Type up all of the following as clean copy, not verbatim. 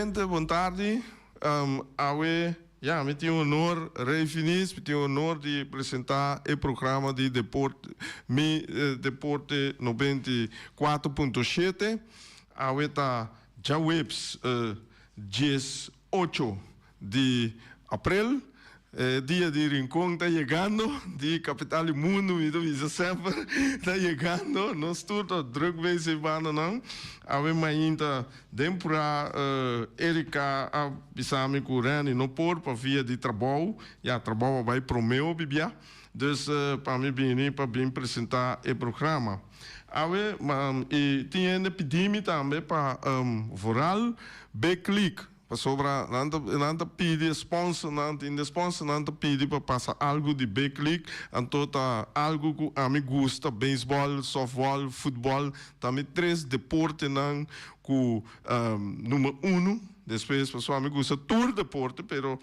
presidente, boa tarde. Me tenho honor, Rei Finis, me tenho honor de apresentar o programa de Deporte, Deporte 94.7. Está já webs 18 de abril. Dia de Rincón está chegando, de capital do mundo, me diz sempre, está chegando, nós tudo druk bezig waren não. Ainda temporada Erika a bisami curando no por para via de trabalho, trabalho vai pro meu bibia, dus para mim vir para bem apresentar o programa. E tinha epidemia também para voral, Beclick. Sobra nanta pede sponsor nanta pede para passar algo de Beclick, então tá algo que a mim gosta, beisebol, softball, futebol, também três deportes não que número 1. Depois pessoal me gosta todo deporte, pero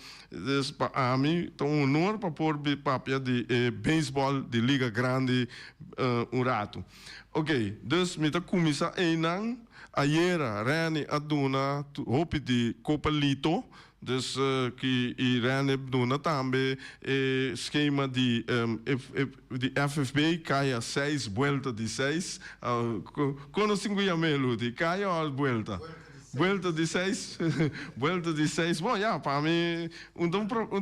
a mim é um honor para pôr papel de beisebol de liga grande rato. Ok, dus me tá começar aí não. Ayer, Rani aduna hopi de Copa Lito, dus que Rani aduna também esquema de FFB caia 6 vuelta de 6. Quando 5 yamelo de caia ou vuelta? Vuelta de 6, vuelta de 6. Bom, para mim,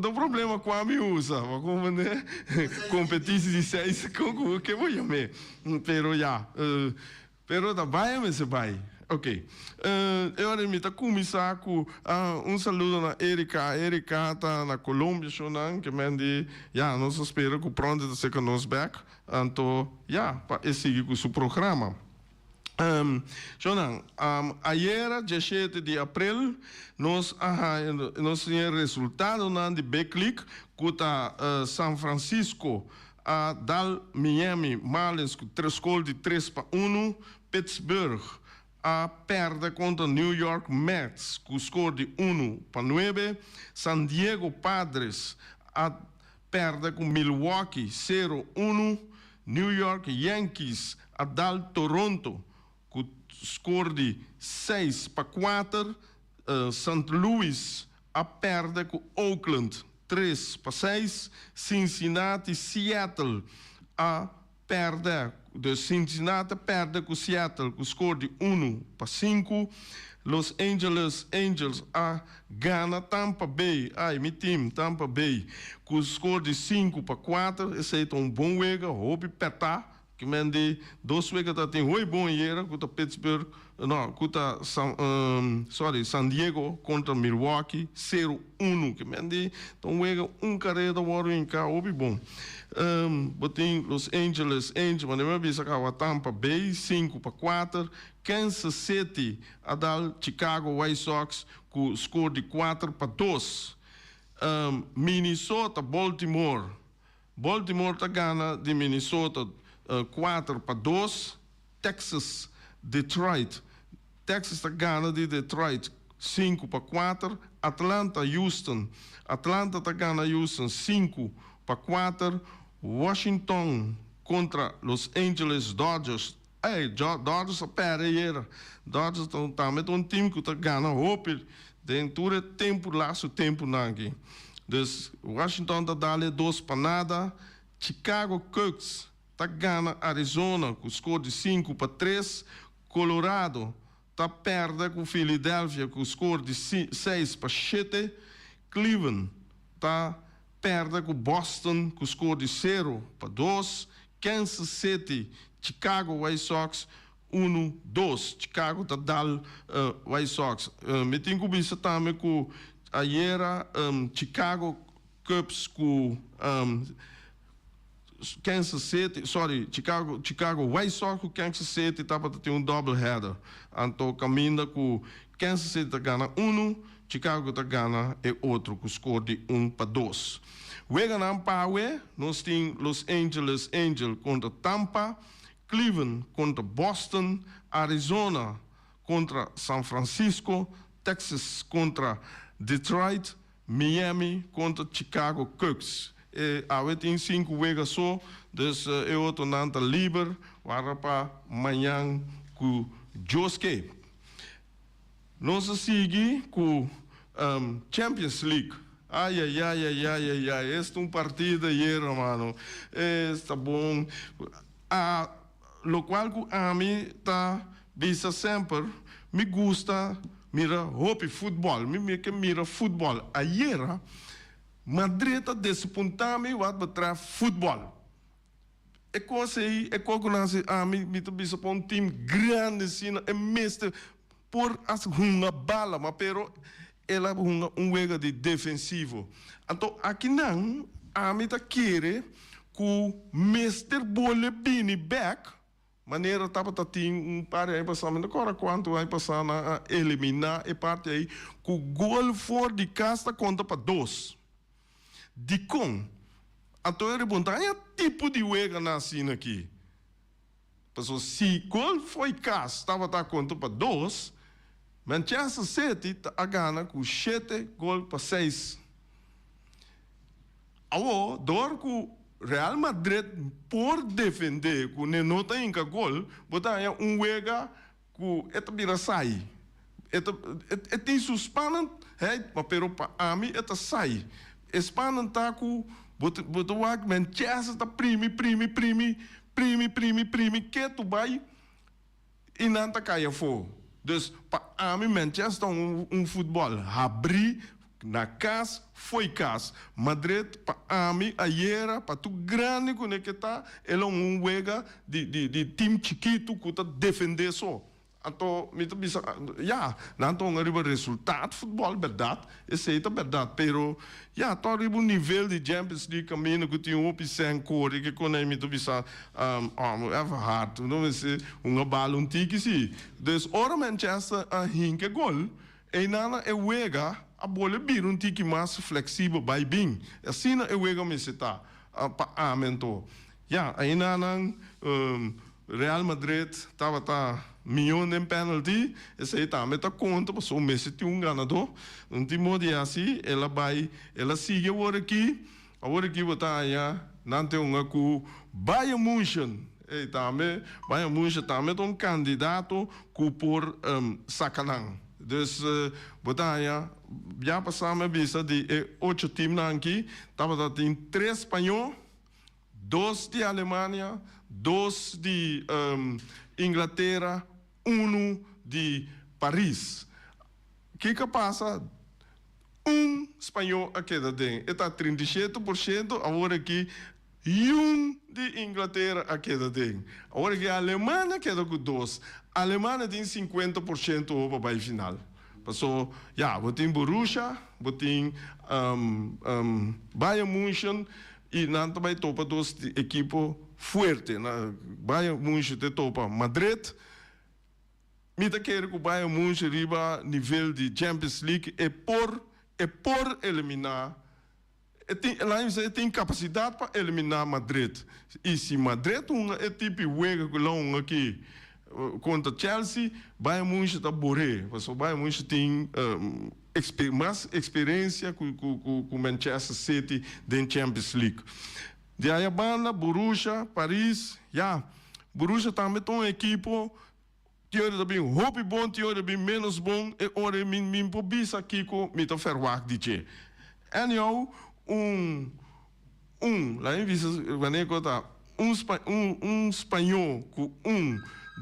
não problema com a minha usa, como né, competição de 6, que vou chamar, pero da vai, se vai. Ok. Eu me tá começar com saludo na Erika. Erika tá na Colômbia, que me diz, nós espera que pronto de ser nos back. Então, para seguir com o seu programa. Ayer, 17 de abril, nós tínhamos resultado de Beclick, que tá São Francisco, dal Miami Marlins, com 3 gols de 3-1, Pittsburgh, a perde contra New York Mets, com score de 1-9. San Diego Padres a perde com Milwaukee 0-1. New York Yankees a dal Toronto com score de 6-4. St. Louis a perde com Oakland 3-6. Cincinnati Seattle a perde de Cincinnati perde com Seattle com score de 1-5. Los Angeles Angels a gana Tampa Bay, meu time Tampa Bay com score de 5-4. Esse é bom jogo, houve petar. Que mende 2 weken dat in hooi bon jaren, contra Pittsburgh, contra San Diego contra Milwaukee 0-1. Que mende weken carreira worden in ka obi bon. Botin Los Angeles Angels, maar we bisa kawa Tampa Bay 5-4. Kansas City adal Chicago White Sox com score de 4-2. Minnesota Baltimore tá gana de Minnesota 4-2. Texas Detroit tá gana de Detroit 5-4. Atlanta tá gana Houston 5-4. Washington contra Los Angeles Dodgers. Dodgers pera. Dodgers também um time que tá gana hope dentro do tempo laço tempo nangue. Dus Washington tá dale 2-0. Chicago Cubs tá gana Arizona com score de 5-3. Colorado tá perde com Philadelphia com score de 6-7. Cleveland tá perde com Boston com score de 0-2. Kansas City, Chicago White Sox 1-2. Chicago tá dal White Sox. Me tem que ver também com ayer Chicago Cubs com Kansas City, Chicago White Sox com Kansas City tava ter double header. Então caminha com Kansas City tá gana 1, Chicago tá gana e outro com score de 1-2. Wega na Pawe, nós temos Los Angeles Angels contra Tampa, Cleveland contra Boston, Arizona contra San Francisco, Texas contra Detroit, Miami contra Chicago Cubs. Tem 5 wegas só, dus eu tô nanta livre, para amanhã com Josué. nós seguimos com Champions League. Ai, este é um partido aí, mano. Está bom. Lo qual a mim está vista sempre, me gusta mira hopi futebol, me mira futebol. Ayer, Madrid está desapontando wat betreft futebol. Ik kon a mim me vista para um time grande, assim, e mestre por as hunga bala, mas pero ela hunga de defensivo. Então, aqui não, a mim tá querer que o mestre bole bini back, maneira tava tem para aí passar, mas agora quanto vai passar na eliminar e parte aí, que o gol for de casta conta para 2. De com, então eu pergunto, é tipo de wega nascendo aqui. Porque se gol foi casta, estava conta para 2, Manchester City a gana com 7 gols para 6. Agora, dor com Real Madrid por defender com não tem gol, botar wega com eta bira sai. Tem suspanan, mas pero para a mim eta sai. Espanan tá com botar Manchester tá primi que tu vai e não tá caia fo. Dus para mim Manchester futebol abrir na casa foi casa. Madrid para mim ayer para tu grande conectar ele wega de time chiquito que tá defender só. Então me tá bisa não arriba resultado futebol verdade esse é verdade pero tá arriba nível de Champions League caminho que tem sem cor que quando me tá bisa ever hard não sei bala tiki sim dus ora Manchester hinke gol e nana e wega a bola bir tiki mais flexível vai bem assim é wega me se tá para amento aí nana Real Madrid estava milhão em penalty, esse aí também está conta, porque o Messi tem ganador, não tem modo de assim, ela sigue agora aqui botar aí, não tem com Bayern München, e também Bayern München também é candidato por sacanagem, dus botar aí, já passamos a vista de 8 times aqui, estava tem 3 espanhol, 2 de Alemanha, 2 de Inglaterra, 1 de Paris. O que passa? Espanhol aqui dentro. Está 37%, agora aqui, de Inglaterra aqui dentro. Agora aqui a Alemanha queda com 2. A Alemanha tem 50% para a final. Passou, botem Borussia, botem Bayern München, e não também topa 2 equipos fortes. Bayern München te topa Madrid. Me tá querendo que o Bayern München riba nível de Champions League e por eliminar. Tem capacidade para eliminar Madrid. E se Madrid é tipo de wega que aqui contra Chelsea, Bayern München está borré. Porque o Bayern München tem mais experiência com Manchester City dentro da Champions League. De aí a banda, Borussia, Paris, Borussia também tem uma equipe, teoria bem hope bom, teoria bem menos bom, e ora min pobisa aqui com mito ferwak dice. Anyhow, lá em vista, espanhol com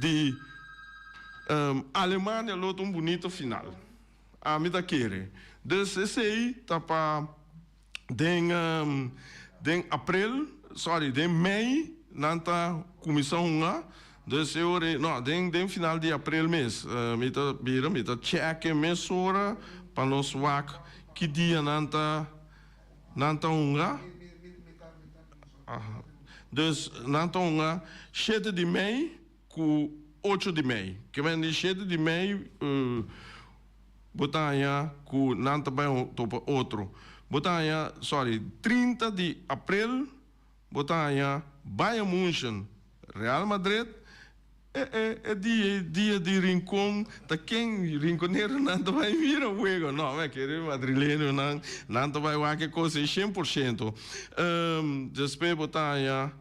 de Alemanha, outro bonito final. A mim tá querer. Dus esse aí tá para den mei nanta comissão lá. Dus eu den final de abril mês. Me tá check mês hora para nós wak que dia nanta unga. Dus nanta unga 7 de mei com 8 de mei. Que vem de 7 de mei botanha com não também topa outro. Botanha, 30 de abril, botanha Bayern München, Real Madrid, é dia de rincão, tá quem rinconeiro não vai vir ao jogo, não, é que madrileño não vai lá que coisa 100%. Depois botanha,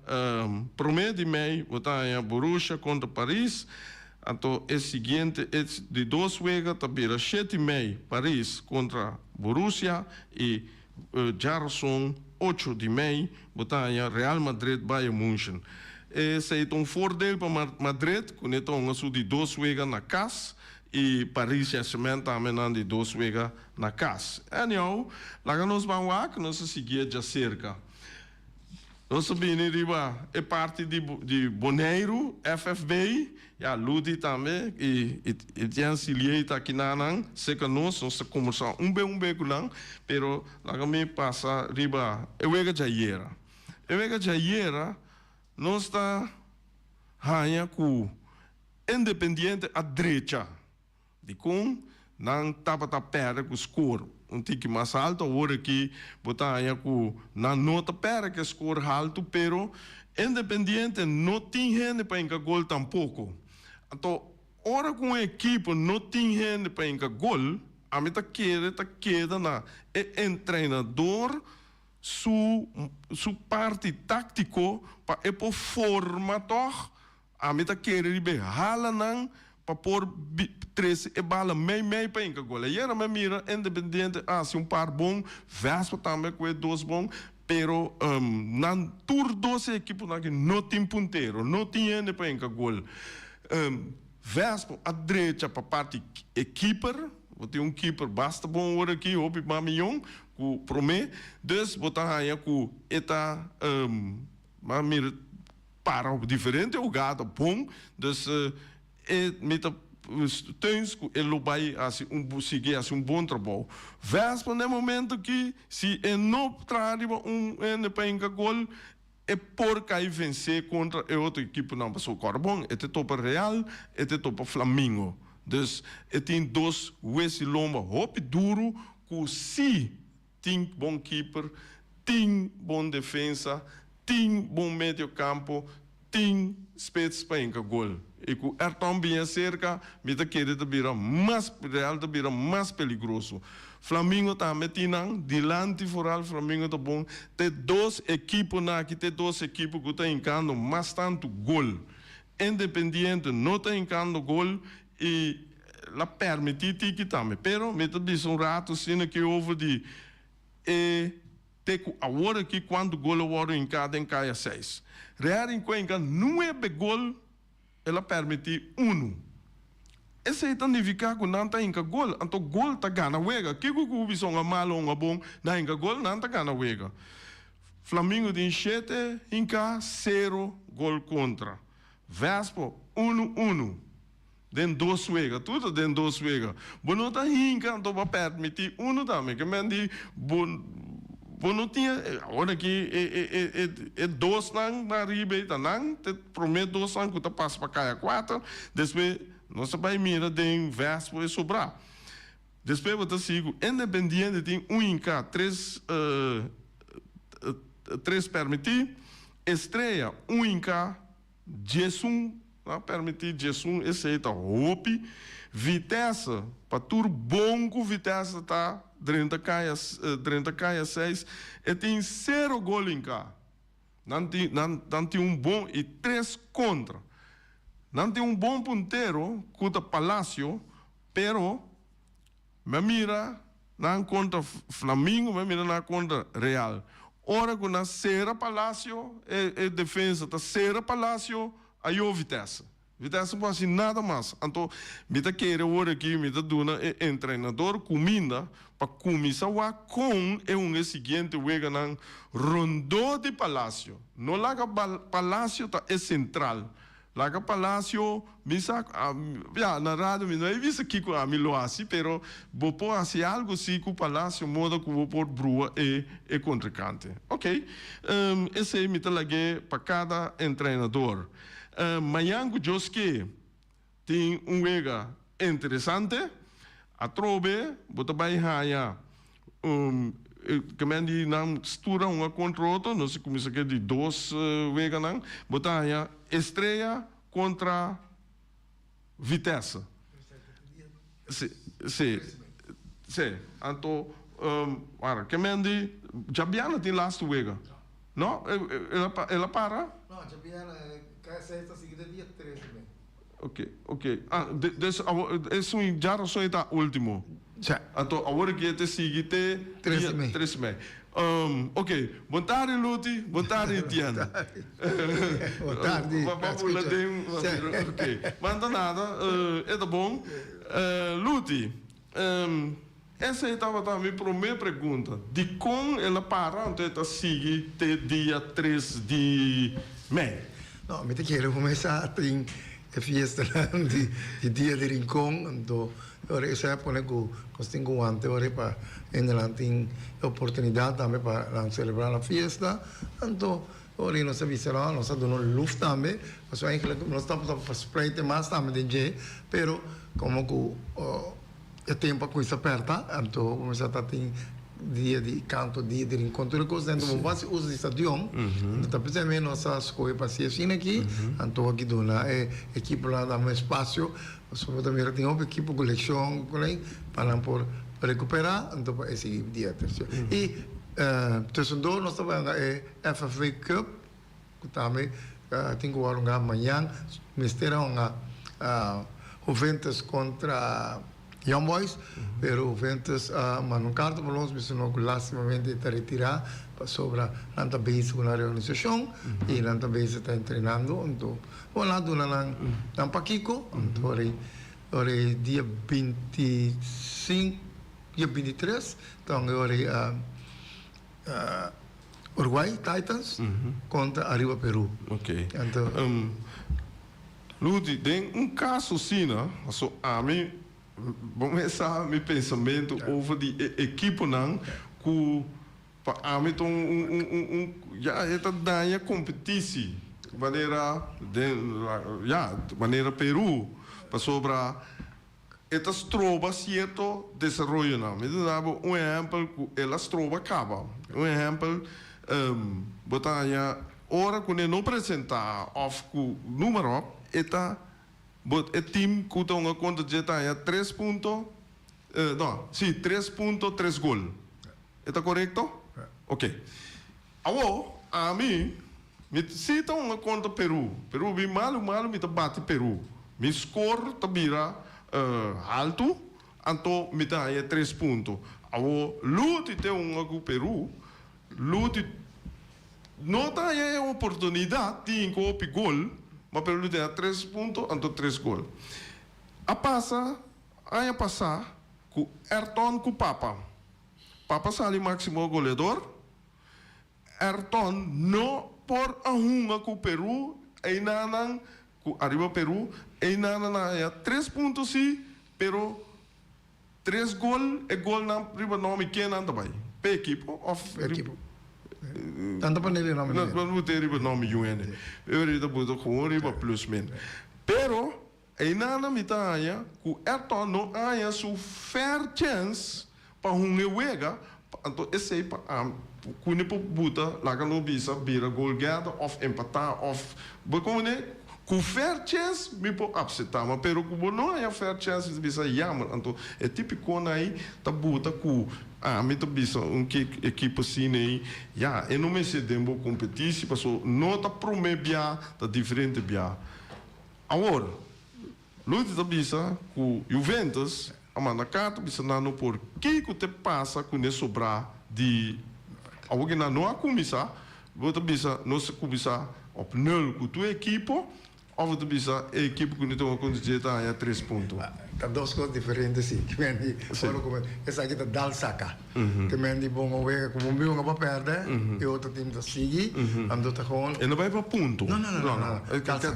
1 de maio, botanha Borussia contra Paris. Então, é seguinte, é de 2 juegos, também 7 de maio, Paris contra Borussia, e Jarson, 8 de maio, botanha Real Madrid, Bayern München. Esse é um voordeel para Madrid, com então de 2 juegos na casa, e Paris Saint-Germain também de 2 juegos na casa. Então, lá nós vamos lá, que nós seguimos de cerca. Nós sabemos que é parte de Boneiro, FFB, e a Ludi também, e tem auxiliado aqui na Anang, sei que nós começamos bem com lá, pero lá me passa riba, eu vejo já era. Eu vejo já era, nós está ganha com independente à direita, de com não estava perto com o score. Tique mais alto, agora que botar com na nota para que score alto, pero independente não tem gente para encaixar gol tampouco. Então, ora com a equipe não tem gente para encaixar gol, a mim tá queda na treinador su parte tático para por formator, a mim tá querer hala não para pôr 3 e bala meio para encaixar gol. E era me mira independente, se par bom, Vespa também com 2 bom, pero nan tur 12 equipes não tem ponteiro, não tem gente para encaixar gol. Vespa à direita para parte keeper, tem keeper basta bom hora aqui, opi mamion, com promê, dus botar aí com eta mira para diferente o gato bom, dus met Tuins, ele vai seguir bom trabalho. Vespa, no momento que, se não traz para gol, é por cair vencer contra a outra equipe, não passou bom. É topa Real, é topa Flamengo. Então, tem 2 Wesi Lomba, hop duro, que se tem bom keeper, tem bom defesa, tem bom meio campo, tem spits para gol. E com também cerca, me tá querendo virar mais real, virar mais perigoso. Flamengo também tem delante foral, Flamengo tá bom. Tem 2 equipes aqui, tem 2 equipes que estão encando mais tanto gol. Independiente não está encando gol e la permite que também. Pero me tá dizendo rato sendo que houve de agora que quando gol agora encada em caia 6. Real em Cuenca não é gol, ela permite 1. Esse significa que não está em gol, então gol está ganha wega. Que o visão é malo ou bom, não em gol não está ganha wega. Flamengo tem 7 em 0 gol contra. Vespo 1-1. Den 2 wega, tudo den 2 wega. Bom não está em então vai permitir 1 também, que me diz bom não tinha, agora aqui é 2 na ribeira, não, prometo 2 anos que passa para cá 4, depois nós vai mirar de Vespo e sobrar. Depois eu sigo, independente tem 1 em cá, 3 permitir, estreia 1 em cá, Jesus, permitir Jesus, esse aí tá hope, Vitesse, para tudo bom que Vitesse tá 30 caia 6, e tem 0 gol em cá. Não tem bom e 3 contra. Não tem bom ponteiro, contra Palácio, pero me mira não contra Flamengo, me mira não contra Real. Ora que na Serra Palácio, é defesa da Serra Palácio, aí o Vitesse. Vitesse não faz nada mais. Então, me tá querendo agora aqui, me tá dando treinador comida para começar com o seguinte wega na Rondô de Palácio. Não lá que Palácio tá é central. Lá que Palácio, me sabe, na rádio, não é visto aqui com a Milo assim, pero vou pôr assim algo assim com o Palácio, modo que vou pôr brua e contracante. Ok? Esse aí me tá laguei para cada treinador. Mayango Joski tem wega interessante. A trobe, bota vai raia, que me diz não mistura contra outro, não sei como isso aqui de 2 wega não, bota raia estreia contra Vitesse. Sim. Então, que me diz, Jabiana tem last wega, não? Ela para? Não, Jabiana, cai 6 está seguida dia 13 também. Ok. Dus es un ya razón está último. Ja. Então, agora que te sigue te 3 de maio. Ok, boa tarde, Luti. Boa tarde, Tiana. Boa tarde. Vamos lá, ok. Mas não nada, é bom. Luti, essa estava a minha primeira pergunta. De como ela para, então, sigue te dia 3 de maio? Não, me te quero começar a ter a fiesta de dia de rincón, então ahora esa pone que tengo antes ahora para en adelante oportunidad también para celebrar la fiesta, entonces ahora nos avisará, nos ha dado luft también, pues eigenlijk nos estamos verspreiden más también de pero como que el tiempo que se aperta, entonces vamos a tener dia de canto, dia de encontro, coisa dentro do base usa de estadião, então também nossa escola para ser assim aqui, então aqui dona equipe lá dá mais espaço, sobre também tem uma equipe com coleção, para por recuperar, então para esse dia terceiro. E tussendoor nós também FFV Cup, que também tem que jogar amanhã, mistério Juventus contra Young Boys, pero Juventus mandou carta para nós, mas não lastimamente está retirado sobre a base com a organização e a base está treinando, então vamos lá na Paquico, então ora dia 25, dia 23, então ora Uruguai Titans contra Arriba Peru. Ok. Então, Ludi, tem caso assim, né? A mim vamos começar meu pensamento over die equipe não que para mim já está dando competição maneira Peru para sobre estas trova certo desenvolvimento não me dá exemplo elas trova acaba exemplo botar hora quando não apresentar of número eta but o time que está contra já 3 pontos, não, sim, 3.3 gol. Está correto? Ok. Agora, a mim, se está contra Peru, Peru bem malo, me bate Peru. Me score tá vira alto, então me dá 3 pontos. Agora, lute tem com Peru, lute não tá aí uma oportunidade de encontrar gol. Mas Peru tem 3 pontos, então 3 gols. A passar com Ayrton com Papa. Papa sali máximo goleador. Ayrton não por a hunga com Peru, e nanan com arriba Peru, e nanan 3 pontos sim, pero 3 gols e gol na riba nome que não também. Pe equipo of equipo. Tanto para ele não. Não tem riba nome UN. Eu riba boto com riba plus min. Pero aí nada me tá aí, o Ayrton não há su fair chance para wega, então esse aí para quando por buta lá que não bisa vira golgada of empatar of, como né? Com fair chance me pode aceitar, mas pero como não há fair chance de bisa yammer, então é típico aí tá buta com me tá bisa equipe assim aí, eu não me sei dembo competição, porque não tá promebia tá diferente bia. Agora, Lute tá bisa com Juventus, a manda carta bisa não por que te passa com esse sobrar de alguém não a começar, você bisa não se começar op 0 com tua equipe. Of het bisa a equipe que não tem condição a 3 pontos. Tá duas coisas diferentes sim. Que mendi, essa aqui tá dal saca. Que mendi bom over como meu não vai perder. E outro time tá seguir, ando tá com. E não vai para ponto. Não.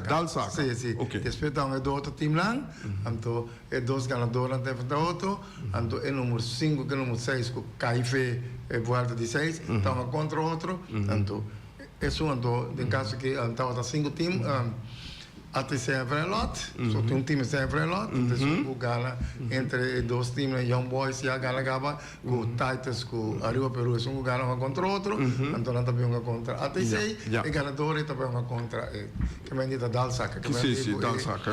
Dal saca. Sim. Depois tá do outro time lá, ando é dois ganadores até do outro, ando é número 5 que número 6 com Caife é volta de 6, tá contra outro, ando isso ando em caso que ando tá 5 times. Até sempre lot, só tem time sempre lot, então o gala entre dois times Young Boys e a gala gaba, o Titans com Arriba Peru é um gala contra outro, então não também uma contra até sei e ganador também uma contra que me diz Dal Saca, que me diz Dal Saca,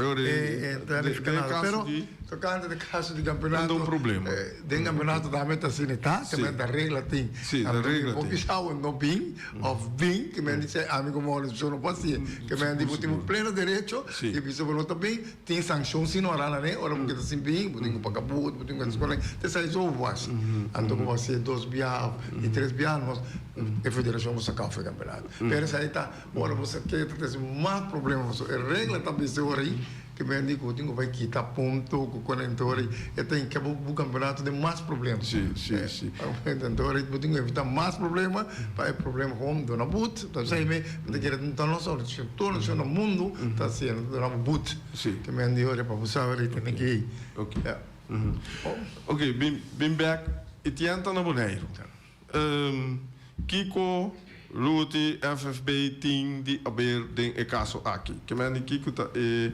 pero tocante de caso de campeonato não problema, de campeonato da meta sinita, que me da regra tem, da regra tem, porque já o no bem of bem, que me diz amigo Maurício não pode ser, que me diz o time pleno direito derecho, Sim. e isso falou também, tem sanção se não há, né? Ora, porque assim bem, porque tem pagar buto, porque tem escola, tem sair só o voz. Então, como você 2 bias e 3 bias, nós, a federação você acaba o campeonato. Mas aí tá, ora, você quer ter mais problemas, a regra também se ora aí, que me digo, tenho vai quitar ponto com correntori, e tem que o campeonato de mais problemas. Sim, sim, sim. Então, eu tenho que evitar mais problemas, para o problema como dona but, então sai me, porque quer então não só todo no mundo está sendo dona but. Sim. Que me digo, para você saber tem que ir. Ok. Ok, bem back. Etienne tá na Bonaire. Kiko, Ruti, FFB, Ting, de aber den e caso aqui. Que me Kiko tá e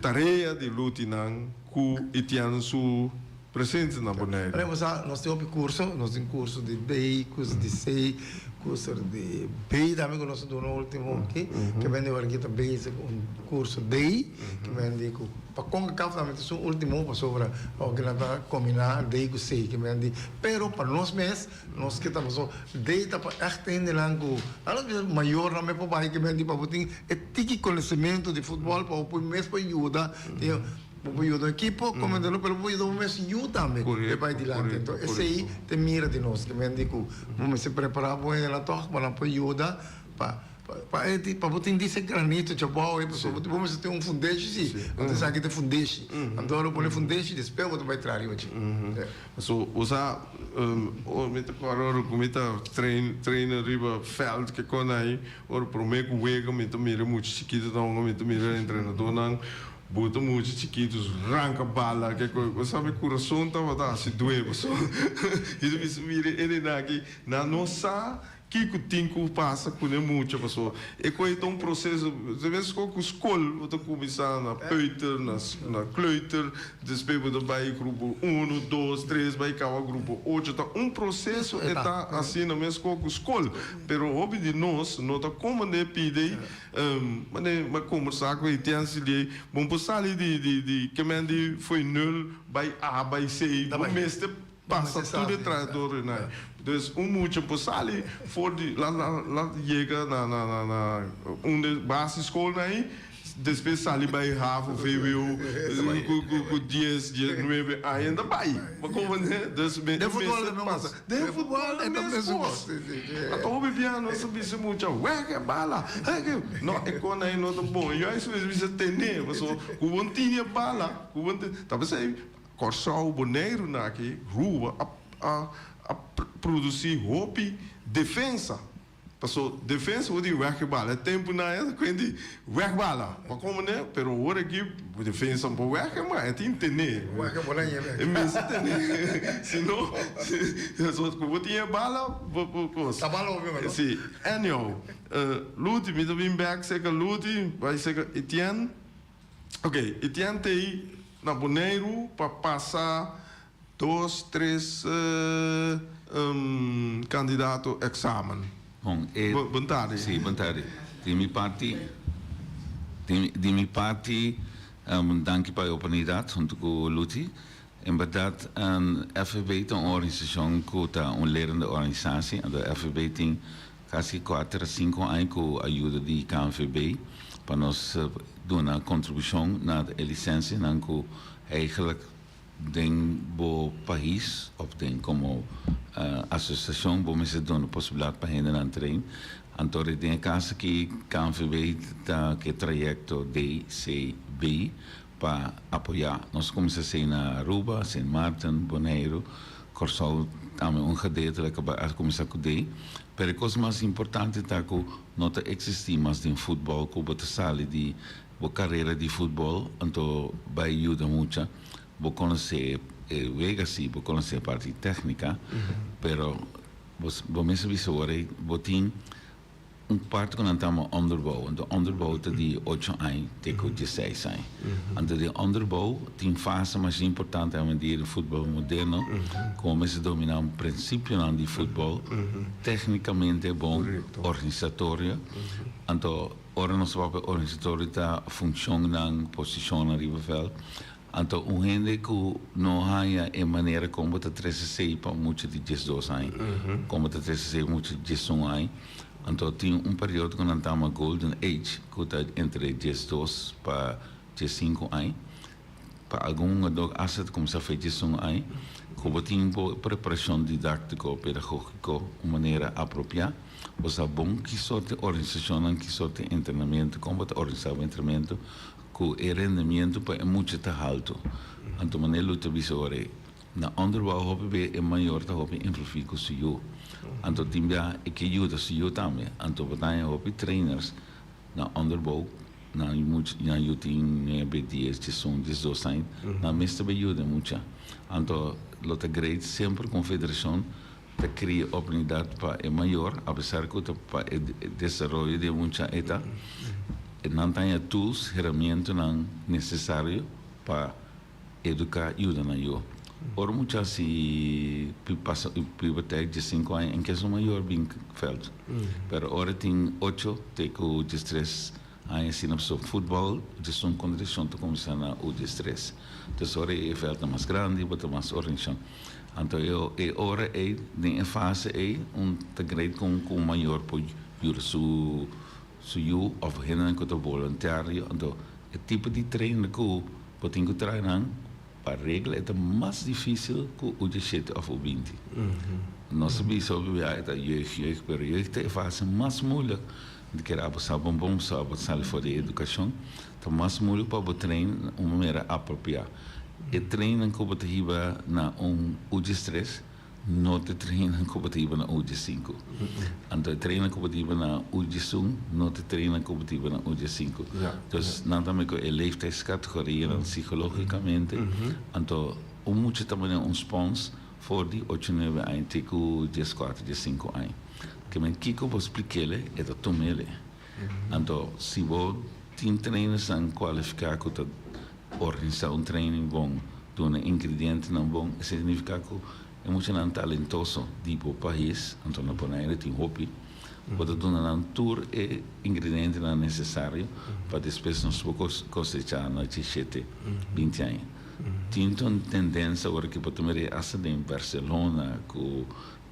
tarefa de Ruti nang ku Etienne su presente na Bonaire. Nós temos curso de B, curso de C, curso de B, também que nós temos no último aqui, que vem de aqui também curso D, que vem de para com a causa também tem o último para sobre o que nós combinar D com C, que vem de, pero para nós mesmos nós que estamos D está para entender algo, algo maior na minha papai que vem de para botar etiqueta conhecimento de futebol para o mês para ajuda. Apoio do equipo, comandando pelo apoio do mês também, e vai adiante. Então, esse aí tem mira de nós, que me digo, vamos se preparar para ir lá para apoio para botar esse granito, tchau, vamos ter fundete, sim, então sabe que tem fundete, então eu vou fundete, depois eu vou entrar hoje. So, usar treina riba veld que kon aí, or prometo wega, me mira muito chiquito, não, me mira treinador não. Bota muito chiquitos, arranca bala, que coisa, sabe, o coração estava tá se doendo, só. E tu me mira ele daqui, na nossa, que o tempo passa com ele muito, pessoal. E coi então processo, às vezes com a escola, você começar na peuter, na kleuter, depois você vai grupo 1, 2, 3, vai cá o grupo 8, tá processo está assim na mesma com a escola. Pero hobby de nós, não tá como de pedir, mas conversar com ele, tem se de, bom passar de que me foi 0, vai A, vai C, o mestre passa tudo atrás do né. Então, muito passali for de lá chega na onde base escola aí, depois sali vai Rafa veio com 10, 9 ainda vai. Mas como né, depois de futebol passa. De futebol é mesmo. A todo biano sabe se muito, ué que bala. Não, é quando aí não tá bom. Eu acho que você tem né, mas o tinha bala, o talvez aí Corsal Bonaire aqui, rua a produzir roupa defesa. Passou defesa, o de bala. É tempo na época, quando bala. Mas como né? Pero agora aqui, defesa um pouco, mas é entender. Bala é mesmo entender. Senão, se eu tinha bala, vou tá bala ouvindo. Sim. Anyhow, Lute, me vim back, sei que Lute, vai ser que Etienne. Ok, Etienne tem na Bonaire para passar 2, 3 candidato examen. Bom, boa tarde. Sim, boa tarde. De minha parte, dank pela oportunidade junto com o Luti. Em verdade, a FVB é uma organização que é uma lerende organização. A FVB tem quase 4 a 5 anos com a ajuda de KNVB para nós dar uma contribuição na licença, que eigenlijk do país, ou tem como associação, vamos dar a possibilidade para a gente trein. Então, tem a casa que KNVB está que trajecto DCB para apoiar. Nós começamos na Aruba, Sint Maarten, Bonaire, Corsal, também gedeelte que começar com D. Mas a coisa mais importante é que não existe mais de futebol, que você sabe de a carreira de futebol, então vai ajudar muito. Vou conhecer vou conhecer a parte técnica, mas vou me saber sobre parte que nós estamos onderbouw. En de onderbouw de 8 anos, tegen 16 anos. En de onderbouw, tem fase mais importante é o futebol moderno, como se domina o princípio de futebol, tecnicamente é bom, organizatório. Então, ora nós vamos para organizatório está funcionando, posiciona no veld. Então, o gente que não há a maneira como está 13 para muito de 12 anos, como está 13 muito de 11 anos. Então tinha período que nós estávamos Golden Age, que está entre 12 para 15 anos. Para algum asset começar a fazer um ano, como tinha preparação didática ou pedagógica de maneira apropriada, você bom que sorte organização, que sorte treinamento, como organizar o treinamento, que o rendimento é muito alto. Então, maneira luta visore. Na onderbouw hobby é maior da hobby improviso se eu. Então, timbia é que ajuda se eu também. Então, batalha hobby trainers na onderbouw. Na eu tenho BDS de som de 12 anos, na mesma ajuda muito. Então, lota grade sempre confederação te cria oportunidade para é maior, apesar que para desenvolver de muita eta, não tem tools, ferramentas não necessárias para educar ajuda na eu. Ora muitas se passa biblioteca de 5 anos em que é maior bem feito. Pero ora tem 8, tem o de stress. Aí ensina sobre futebol, de sua condição de começar na o de stress. Então, ora é feita mais grande, bota mais orientação. Então, ora é de fase te grade com maior por su eu of hen que voluntário. Então, o tipo de treino que eu tenho que treinar para regra é mais difícil que o de 7 of o 20. Nós sabemos sobre a jeugd, pero jeugd é fase mais moeilijk. De que era bom sabe for de educação, então mais muito para treinar uma maneira apropriada. E treino que você riba na de stress, não te treina que você riba na de 5. Então treino que você riba na de 1, não te treina que você riba na de 5. Então não também que é leeftijdscategorie psicologicamente. Então muito também spons for die 8, 9 anos, tipo 10, 4, 10, 5 anos. Que men kiko vos expliquele é da tomele. Então, se vos tem treinos não qualificar que tu organizar training bom, tu ingrediente não bom, significa que é muito não talentoso tipo país, então não pode ir tem hobby, pode tu não tour é ingrediente não necessário para depois nós cosechar na 17, 20 anos. Tem uma tendência agora que pode tomar essa em Barcelona com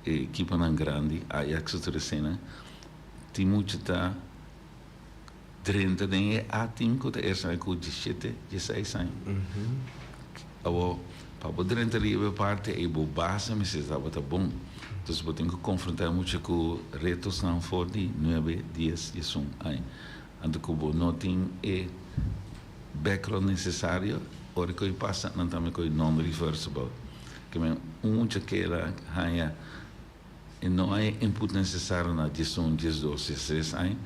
equipa não grande, Ajax Trecena, tem muito da 30 de a 5 de essa com 17, 16 anos. Para poder entrar em parte é boa base, mas estava tá bom. Então você tem que confrontar muito com retos não for de 9, 10, 11 anos. Então como não tem background necessário, hora que passa não também com non reversible. Que muito que ela ganha e não há input necessário na 11, 12, 16 anos,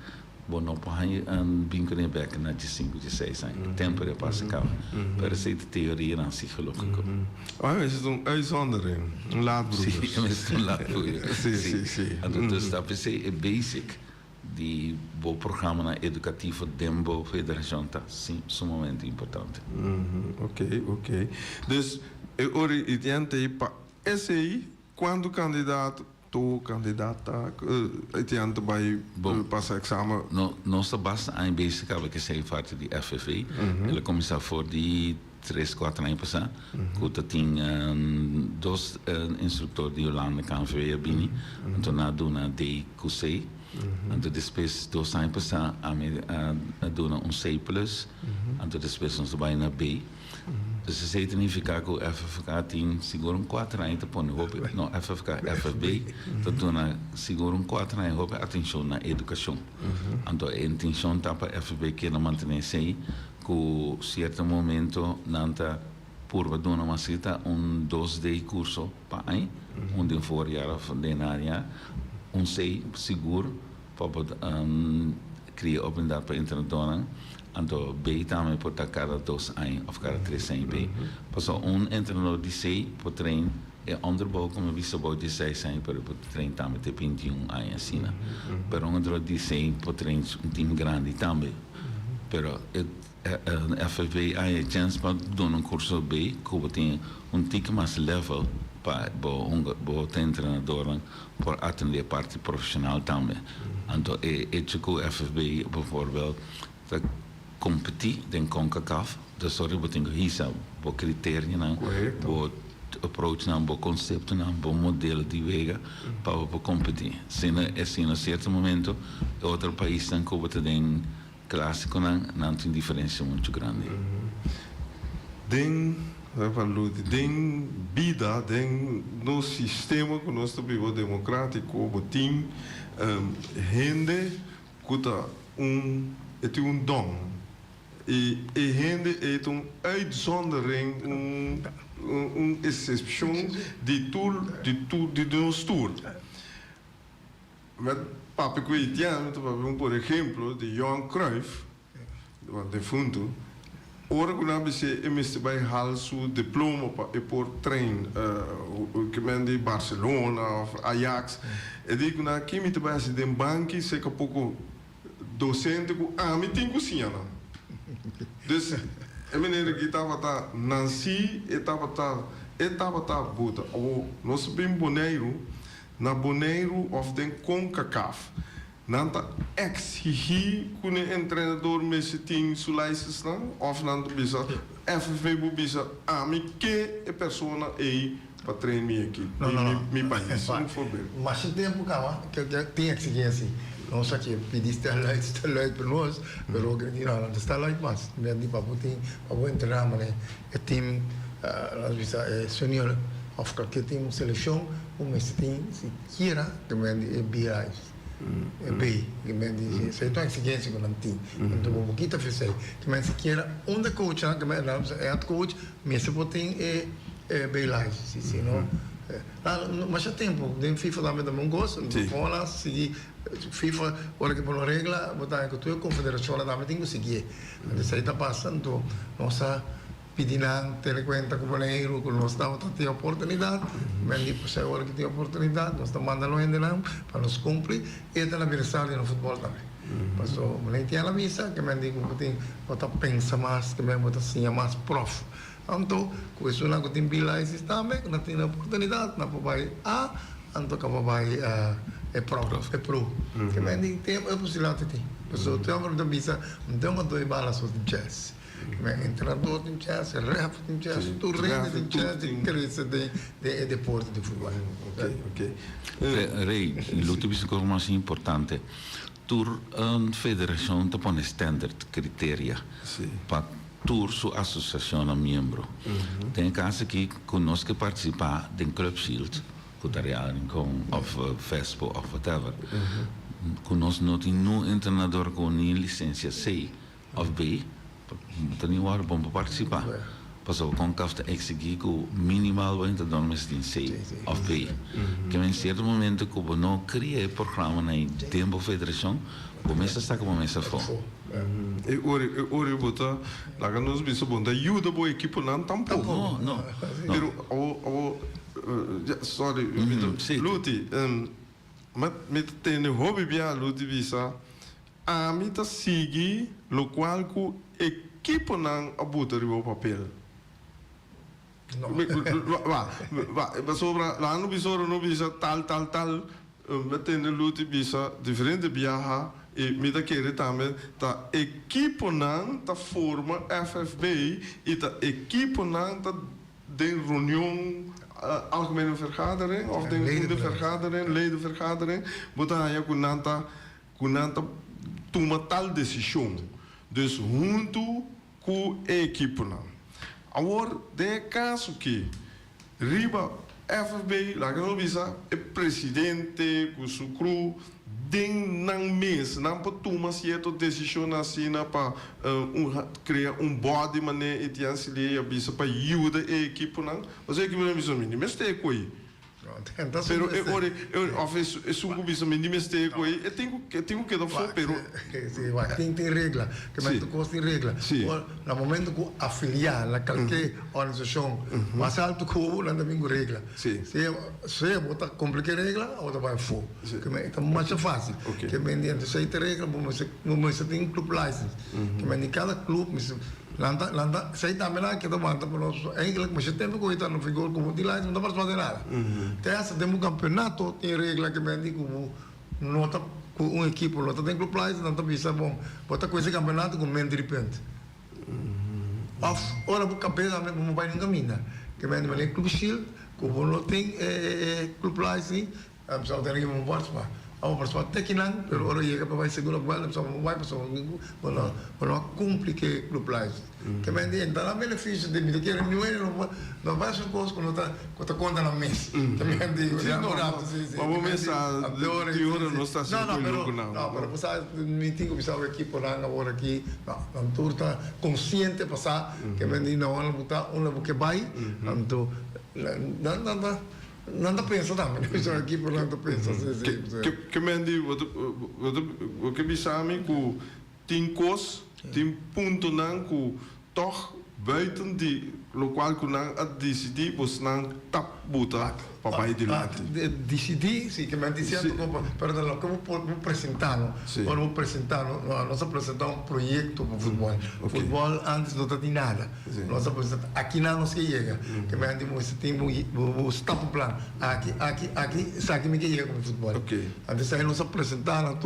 bom, não pode vínculo em back na 5, 16 anos. Tempo é passa cá. Para essa teoria não psicológica. Isso é uitzondering. Lado. Sim, um lado. Sim. Então, está para ser basic de bom programa educativo dentro da federação tá sumamente importante. Ok. Dus, orientei para esse aí, quando candidato candidata, adiante vai passar exame. Nossa base é basic, que sei parte de FFV. Ela começou for de 3, 4 anos passar. Que tinha 2 instrutores de Holanda que han veio bem. Então na dona de QC. Então depois 2 anos passar a dona 6+. Então depois nós vai na B. Dus ze significa que o FFK tem seguro 4 anos para pôr no FFK, FFB, então seguro 4 anos para atenção na educação. Então a intenção está para FFB que não manter-se aí, que certo momento não está por dona uma cita 2 de curso para aí, onde for jaar de área, sei seguro para criar oportunidade para entrar dona. Então, B também pode estar cada 2 anos ou cada 3 anos B. Passou entrenador de 6 para treinar, e onderbouw como visto bom de 6 anos para treinar também de 21 anos assim. Mas entrenador de 6 para treinar time grande também. Pero FFB há a chance para dar curso B que tem tique mais level para o treinador para atender a parte profissional também. Então, é que o FFB, bijvoorbeeld, competir den CONCACAF, dus sorry, wat in gehisa, wat criteria, bo approach naar een bom concept, naar een bom modelo de vega para we competir. Em um certo momento, outro país tem como tem clássico não tem diferença muito grande. Den vida, den no sistema que nós temos democrático, botim, gente que tem dom. E gente é uitzondering, excepção de nós tour. Met papi Cuitiano, por exemplo, de Johan Cruyff, de fundo, ora que nós se bij haal su diploma por trein, que men de Barcelona of Ajax, e digo na que me te vai se de banco se que pouco docente com me tem cozinha não. Dus a menina que estava Nancy estava buta, ou nós bem boneiro na boneiro of den CONCACAF. Nanta exigir que o treinador mesmo tem sua licença não, ou não bisa FV bisa me que a pessoa é para treinar minha equipe, meu país, não for bem. Mas o tempo que tem exigência. Não sei que pediste a lei para nós, mas o grande não está lá mais. Me diz para poder entrar, mas é time, às vezes senior, of qualquer time seleção, o mesmo tem se queira que me diz BIs. B, que me diz, se tu exigência que não tem, então o que tu fez aí, que me diz que era onde coach, que me diz é coach, mas se pode ter B-Lives, se não, mas já tempo, dentro FIFA também dá um gosto, não vou lá seguir FIFA, hora que por uma regra, botar que tu confederação também tem que seguir, então isso aí está passando, nossa pedindo teleconta com o boneiro, que nós estamos tendo oportunidade, mas depois agora que tem oportunidade, nós estamos mandando ainda não para nos cumprir e é aniversário no futebol também. Mas o nem tem a vista que me digo que tem botar pensa mais, que me botar assim mais prof. Então, com isso não tem bilhões também, que não tem oportunidade, não vai então que vai é prof, é pro. Que me digo tem a possibilidade de ter. Mas o tempo da vista não tem uma dois balas de jazz. Entrenador tem jazz, ref tem jazz, tudo tem jazz, tem cresce de deporte de futebol. Ok. Rei, l'ultima informação importante. Tur federação te põe standard, criteria para tur sua associação a membro. Tem caso que conosco participar de Club Shield, com of FESPO, of whatever. Conosco não tem nenhum treinador com licença C of B. Então não há bom para participar. Passou com CAF exigir que o minimal vai entrar no mês de C of B. Que em certo momento que o não cria programa na tempo federação, começa a estar como começa a for. E ora botar lá que nós bisa bom da ajuda boa equipe não tampouco. Não. Pero sorry, Luti, mas me tem hobby bia Luti bisa. A mim tá seguir lo qual que equipe não abuta o papel. Mas sobre lá no bisa tal, mas tem luta bisa diferente viaja e me da querer também tá equipe não tá forma FFB e tá equipe não tá de reunião algemene vergadering of de ledenvergadering, botar aí com nanta toma tal decisão. Dus junto com a equipe não. Agora, de caso que riba FFB, lá que não bisa, é presidente com seu cru, den não mês, não pode tomar certa decisão assim para criar body mané e te auxiliar bisa para ajudar a equipe não. Mas a equipe não bisa mínimo, mas tem coisa. Pero es un gobierno mínimo este coisa tenho que dar fora pero tem regra que me tocou sem regra no momento que afiliar na qualquer organização mais alto que o não tem regra se botar complicar regra ou vai fora que me tá mais fácil que me dentro se tem regra vamos tem club license que me cada clube Landa, sei também lá que tomando por nós, mas se tempo que está no figura como de lá, não dá para fazer nada. Tem essa tem um campeonato, tem regra que me diz como nota com uma equipe, nota tem clube lá, não está pensando bom, bota com esse campeonato com mente de repente. Ora o campeonato também como vai não caminha, que vem de Club Shield, que não tem Club License, só tem que um participar. Ao participar até que não, pero ora chega para vai segunda bola, só vai para só não cumpre que Club License. Que vem de então a benefício de me que não vai ser coisa quando tá conta na mesa. Também digo, já vamos começar de hora não está sendo não, pero você me tem que pensar aqui por agora aqui, não tu está consciente passar que vem de não botar que vai, então não pensa também, eu aqui por não pensa que mendi o que bisami ku tem cos tem ponto não ku toch buiten die lokaal ku não a decidir bos não tap buta papai de lá decidir sim que me dizendo perdão lo que vou apresentar vou apresentar nós apresentamos projeto para futebol futebol antes não tinha nada nós apresentamos aqui não se chega que me andi muito tempo vou estar no plano aqui sabe me que chega com futebol antes aí nós apresentamos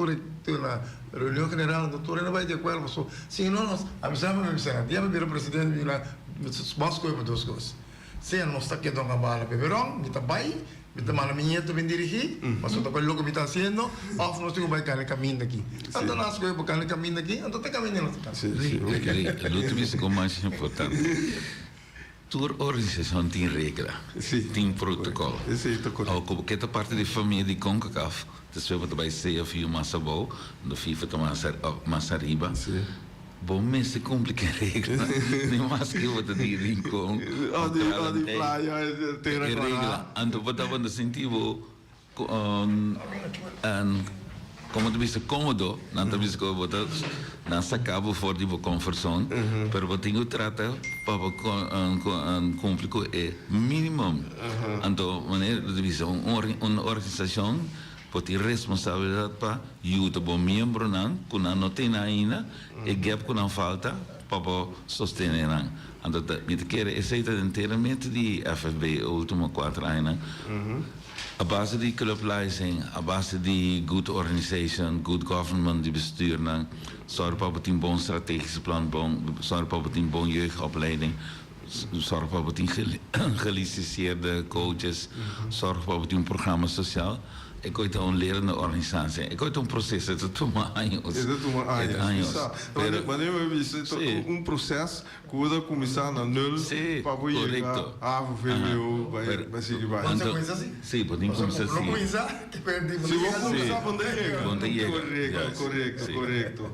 na reunião general a doutora não vai de acordo se não nós avisamos dia me vira presidente lá mas coisa duas coisas se não está aqui dando a bala beberão kita vai kita mana minheto vem dirigir mas o trabalho que está fazendo off nós temos vai cair caminho daqui então nós coisa para cair caminho daqui então tem caminho nós o último como mais importante tua organização tem regra tem protocolo ao como que esta parte da família de CONCACAF después vai ser a FIA massa boa do FIFA massa riba bom mês se complica a regra nem mais que eu te digo com de praia tem regra então você vai no sentido como tu viste cômodo não tu viste que você não sacava fora de uma conversão pero você tem que tratar para cumprir é mínimo então maneira de visão uma organização pode ter responsabilidade para ajudar o membro que não tem ainda e gap que não falta para sostener então me quer aceita inteiramente de FFB último 4 anos a base de club license a base de good organization good government de bestuur zorg para ter bom strategisch plan zorg para ter bom jeugdopleiding zorg para ter gelicensieerde coaches zorg para ter programa social ik ooit een lerende organisatie. Ik ooit een proces. Het is toen maar anos. Het is toen maar anos. Maar nu hebben we proces que vai começar na nul para chegar a VMO vai seguir vai. Sim, podemos começar assim. Não começar que perdemos. Se vamos começar correto.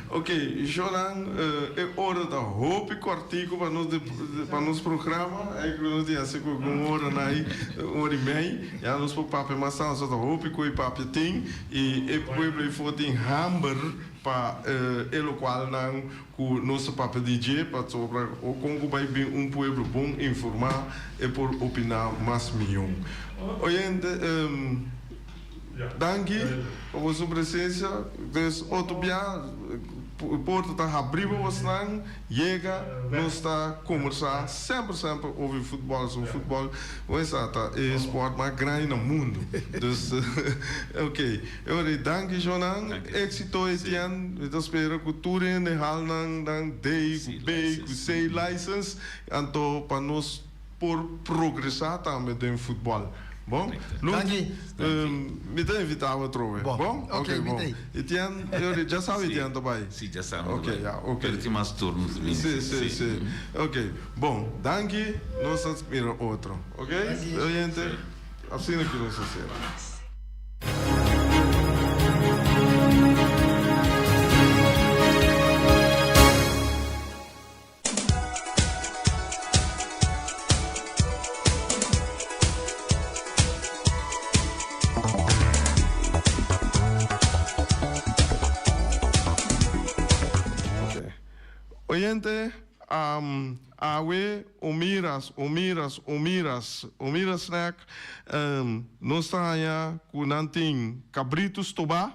Ok, Joran, é hora da roupa e artigo para nos programa. É que nós temos uma hora aí, hora e meia. Já nos papel mais só da roupa e papel tem e o povo foi tem hamburger para o qual não com nosso papel DJ para sobre o Congo vai bem povo bom informar e por opinar mais milhão. Oyente, danke por sua presença. Des outro dia porta está abrindo você não chega nós está conversar sempre over futebol sobre futebol mas tá é esporte mais grande no mundo dus ok eu danke Jonan éxito este ano eu espero que tudo em hal dan D B C license então para nós por progressar também em futebol. Bom, Luti, me tem invitado outra vez. Bom? Ok, bom. Etienne, eu já sabe Etienne também? Sim, já sabe. Ok, já, ok. Tem mais turnos. Sim. Ok, bom, danke, nós vamos outro, ok? Gente, assim que nós fazemos. Oyente, awe, omiras snack, nós estamos com nanting cabritos toba,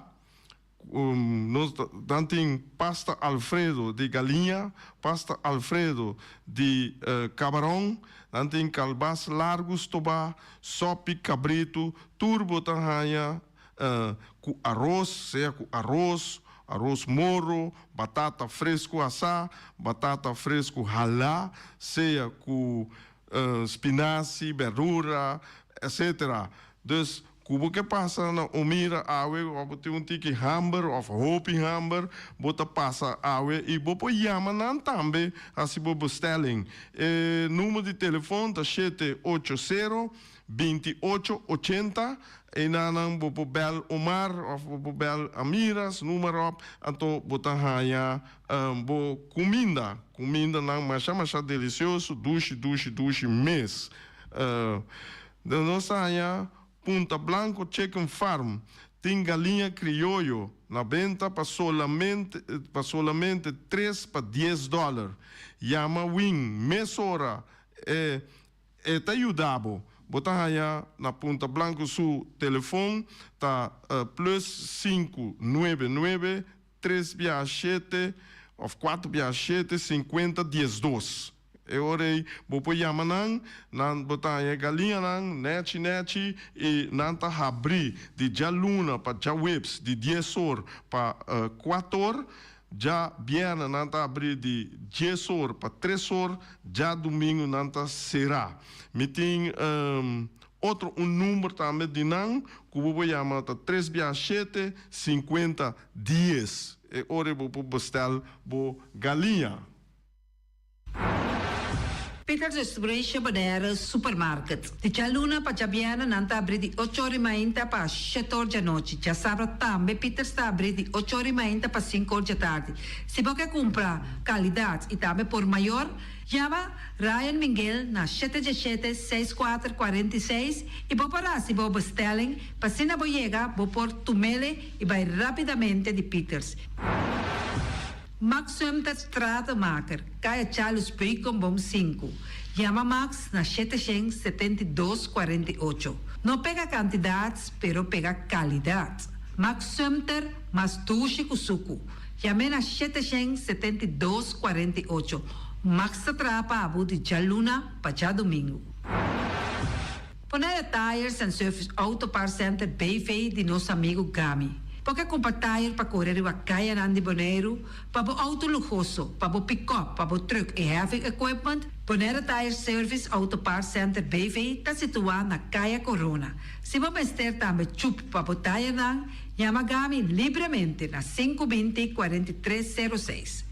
nós nanting pasta Alfredo de galinha, pasta Alfredo de camarão, nanting calbas largos toba, sopi cabrito, turbo tanhaya, com arroz, seja com arroz moro, batata fresco assá, batata fresco ralá, seja com spinazie, verdura, etc. Dus kubo que passa na omira awe of te un tiki hamber of hopi hamber bota passa awe e bopo yama nan tambe asi bo bestelling. Número de telefone tá 780 2880 e nanang bopo bel Omar of bopo bel Amiras número op anto bota haya bo comida nang masha delicioso dushi mês. Da nossa haya Punta Blanco Chicken Farm tem galinha criollo na venta para solamente $3 para $10. Yama Wing, mesora, tá ajudado. Botar aí na Punta Blanco su telefone tá +599 367 ou 467 5012. Orei, bopo yamanang, nan botanya galinha nang, neti, e nanta habri, de já luna para já webs, de 10 horas para 4 horas, já biena nanta abrir de 10 horas para 3 horas, já domingo nanta será. Me tem outro número também de nang, que bopo yamata 367 5010. E ore bopo bestel bo galinha. Peter's Restoration Bonaire Supermarket. De Jaluna pa Jabiana nanta abri di 8 ore mainta pa 7 ore da noite. Já sabe também Peter está abri di 8 ore mainta pa 5 ore da tarde. Se você comprar qualidade e também por maior, chama Ryan Miguel na 777-6446 e vou parar se vou bestelling, para se não chega, vou por tumele e vai rapidamente de Peters. Max Sumter Stratenmaker, Kaya Charles Bricom Bom 5. Chama Max na 772-48. Não pega quantidades, pero pega qualidade. Max Sumter, mas tushi kusuku. Chame na 772-48. Max Trapa Abu de Jaluna, para domingo. Ponere Tires and Service Auto Part Center BV de nosso amigo Gami. Porque compra tire para correr a caia de Bonaire, para o auto luxuoso, para o pick-up, para o truck e heavy equipment, Bonaire Tire Service Auto Part Center BV está situado na Caia Corona. Se você ter também chup para o tire, chama Gami livremente na 520-4306.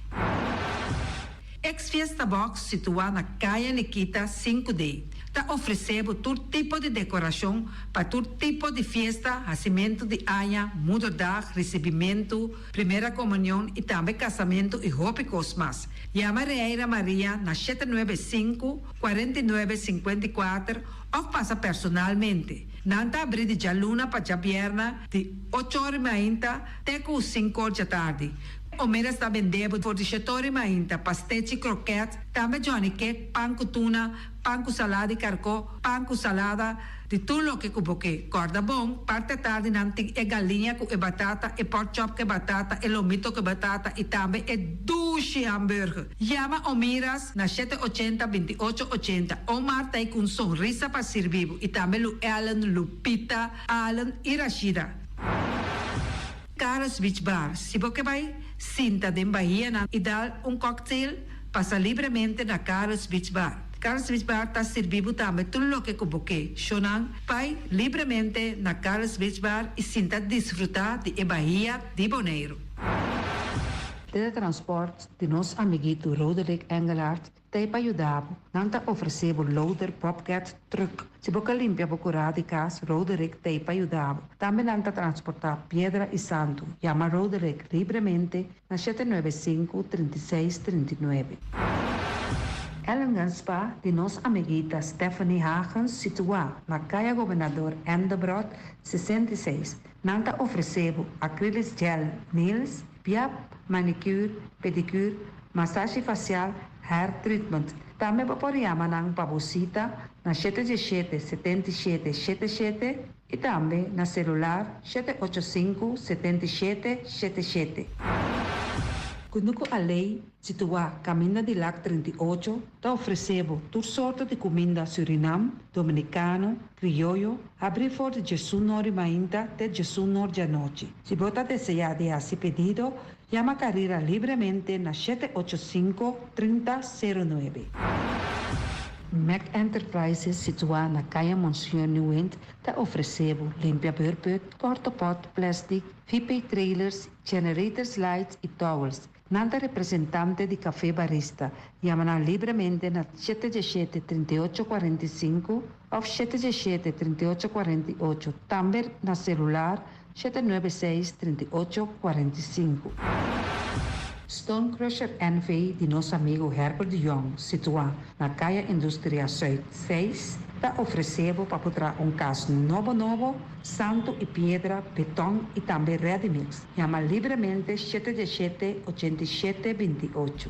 Ex-Fiesta Box situado na Caia Nikita 5D. Está oferecendo todo tipo de decoração para todo tipo de festa, nascimento de anha, mudança, recebimento, primeira comunhão e também casamento e roupa cosmas. Chama Reira Maria na 795-4954 ou passa personalmente. Nanta abrir de Jaluna para Jabierna de 8 horas da manhã até 5 horas da tarde. O mera está vendendo por 17 horas da manhã, pastete croquete, também Johnny Cake, pão com tuna, pão com salada e carcó, pão com salada, de tudo o que cuboque. Corda bom, parte tarde nanti é galinha com batata, é pork chop com batata, é lomito com batata e também é duche hambúrguer. Chama Omiras na 780-2880. Omar tá aí com sorriso para servir e também Lu Ellen, Lupita, Alan e Rashida. Carlos Beach Bar, se você vai sinta de Bahia e dar cocktail, passa livremente na Carlos Beach Bar. Carlos Beach Bar está servindo também tudo o que cuboque. Shonan, vai livremente na Carlos Beach Bar e sinta desfrutar de Bahia de Bonaire. Teletransport de nosso amiguito Roderick Engelhardt tem para ajudar. Não está oferecendo loader, bobcat, truck. Se você limpia o curado de casa, Roderick tem para ajudar. Também não está transportar pedra e santo. Chama Roderick livremente na 795-3639. Ellen Spa de nossa amiguita Stephanie Hagens situada na Caia Governador Endebrot 66. Não está oferecendo acrylic gel, nails, piap, manicure, pedicure, massagem facial, hair treatment. Também pode chamar ng pabosita na 77-77-77 e também na celular 785-7777. Kunuko a lei situada Caminho de Lac 38, está oferecendo toda sorte de comida Suriname, dominicano, criollo, abrir for de 18 horas mainta até 18 horas da noite. Se você desejar de fazer pedido, chama a carreira livremente na 785-3009. Mac Enterprises situa na Kaya Monsion Nuent ta oferecebo limpiabeurput, portapot, plastic, VP trailers, generators lights e towels. Nanta representante di Café Barista chiamano livremente na 717-3845 o 717-3848, também na celular 796-3845. Stone Crusher NV de nosso amigo Herbert de Jong, situado na Caia Indústria Zuid 6, está oferecendo para poder caso novo, santo e pedra, beton e também ready-mix. Chama livremente 717-8728.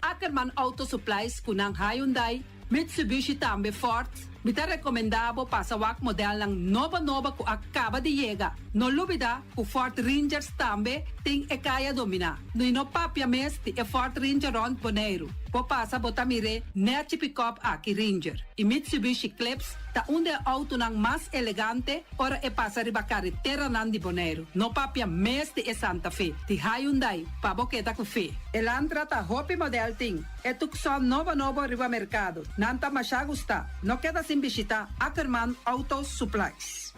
Ackerman Auto Supplies kunang Hyundai, Mitsubishi tambe Ford, mita recomendabo pasawak model ng nova ku acaba de llegar. No lubida ku Ford Rangers tambe ting ekaya domina. No inopapia mes ti Ford Ranger Ron Boneiro. Po pasa botamire net pick-up aki Ranger. I Mitsubishi Clips ta unde auto ng mas elegante ora e pasa riba carretera nan di Boneiro. No papia mes ti Santa Fe. Ti Hyundai pa boketa ku fe. Elantra ta hopi model ting. Etukson novo riba mercado. Nanta masya gusta. No queda sin visita Ackerman Auto Supplies.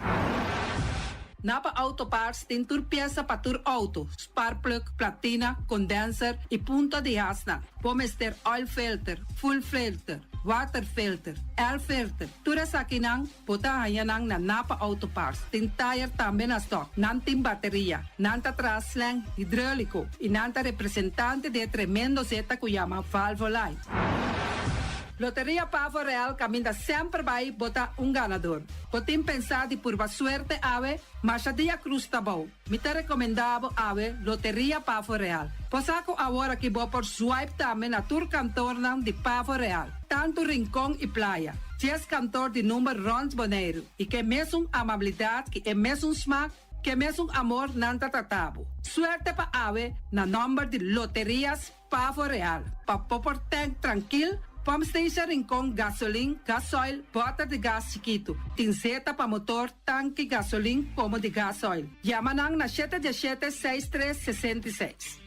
Napa Auto Parts tem tur pieza para tur auto, spark plug, platina, condenser e punta de asna. Pomester oil filter, full filter, water filter, air filter. Tura sa kinang, puta hayanang na Napa Auto Parts. Tem tire também na stock, nanting bateria, nanta traslang, hidráulico e nanta representante de tremendo zeta que chama Valvoline. Loteria Pavo Real caminha sempre vai botar ganador. Potem pensar de pura suerte ave, mas a dia cruz tá bom. Me te recomendava ave Loteria Pavo Real. Posaco agora que vou por swipe também na tur cantor de Pavo Real. Tanto Rincón e Playa. 10 cantor de número Rons Boneiro. E que mesmo amabilidade, que é mesmo smack, que mesmo amor nanta tatabo. Suerte pa ave na number de Loterias Pavo Real. Pa popor tank tranquilo. Pump station Rincón, gasolina, gasoil, bota de gás chiquito. Tinzeta para motor, tanque, gasolina, como de gasoil. Yamanang na 717-6366.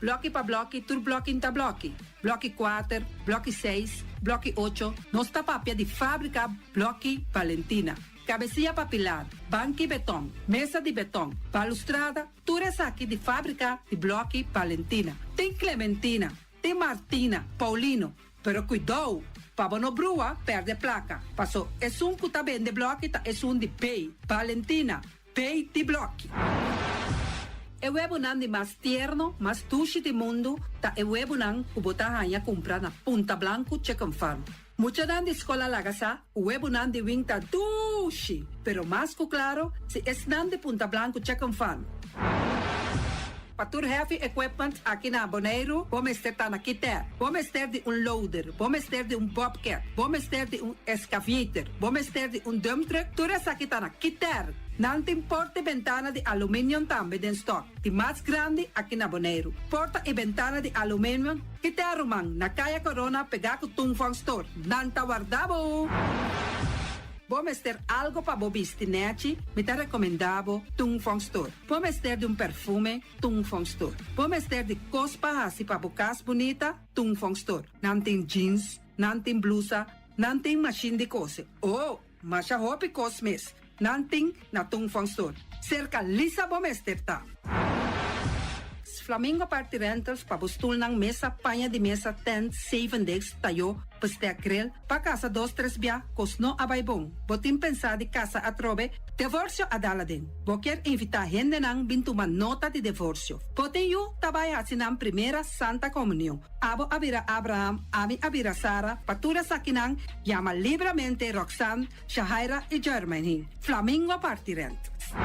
Bloque para bloque, tur bloque inta bloque. Bloque 4, bloque 6, bloque 8. Nossa papia de fábrica, bloque Valentina. Cabecilla papilar, banco e betão, mesa de betão, balustrada, tudo isso aqui de fábrica de bloque Valentina. Tem Clementina. Tem Martina, Paulino, pero cuidado, para não brua, perde placa. Passou, é que tá bem de bloco, tá, é de pay. Valentina, pay de bloco. É o nan de mais tierno, mais tushi de mundo, tá é o nan que botar a comprar na Punta Blanco Chicken Farm. Mucha nan de escola lagasa, o nan de winta tushi, pero mais que claro, se é nan de Punta Blanco Chicken Farm. Patur heavy equipment aqui na Boneiro, vamos ter na Kiter, vamos ter de loader, vamos ter de bobcat, vamos ter de excavator, vamos ter de dump truck, tudo isso aqui na Kiter. Não tem porta e ventana de alumínio também em stock. De mais grande aqui na Boneiro. Porta e ventana de alumínio, Kiter man, na Caia Corona, pegar com Tungfang Store. Não tá guardado. Vamos ter algo para bobistinete, me te recomendavo Tungfang Store. Vamos ter de perfume, Tungfang Store. Vamos ter de cospa assim para bocas bonita, Tungfang Store. Não tem jeans, não tem blusa, não tem machine de cose. Oh, mas a roupa cosmes. Não tem na Tungfang Store. Cerca lisa vamos ter tá. Flamingo Party Rentals pa bustul ng mesa, panha de mesa, tent, 7 days, tayo, paste grill, pa casa 2-3 bia, kosno abay bong. Botin pensa di casa atrobe, divorcio adala din. Boker invita hende ng bintuman nota di divorcio. Botin yu tabay hasinang primera Santa Comunión. Abo abira Abraham, ami abira Sara, patura sa kinang, llama libremente Roxanne, Shahaira y Germany. Flamingo Party Rentals.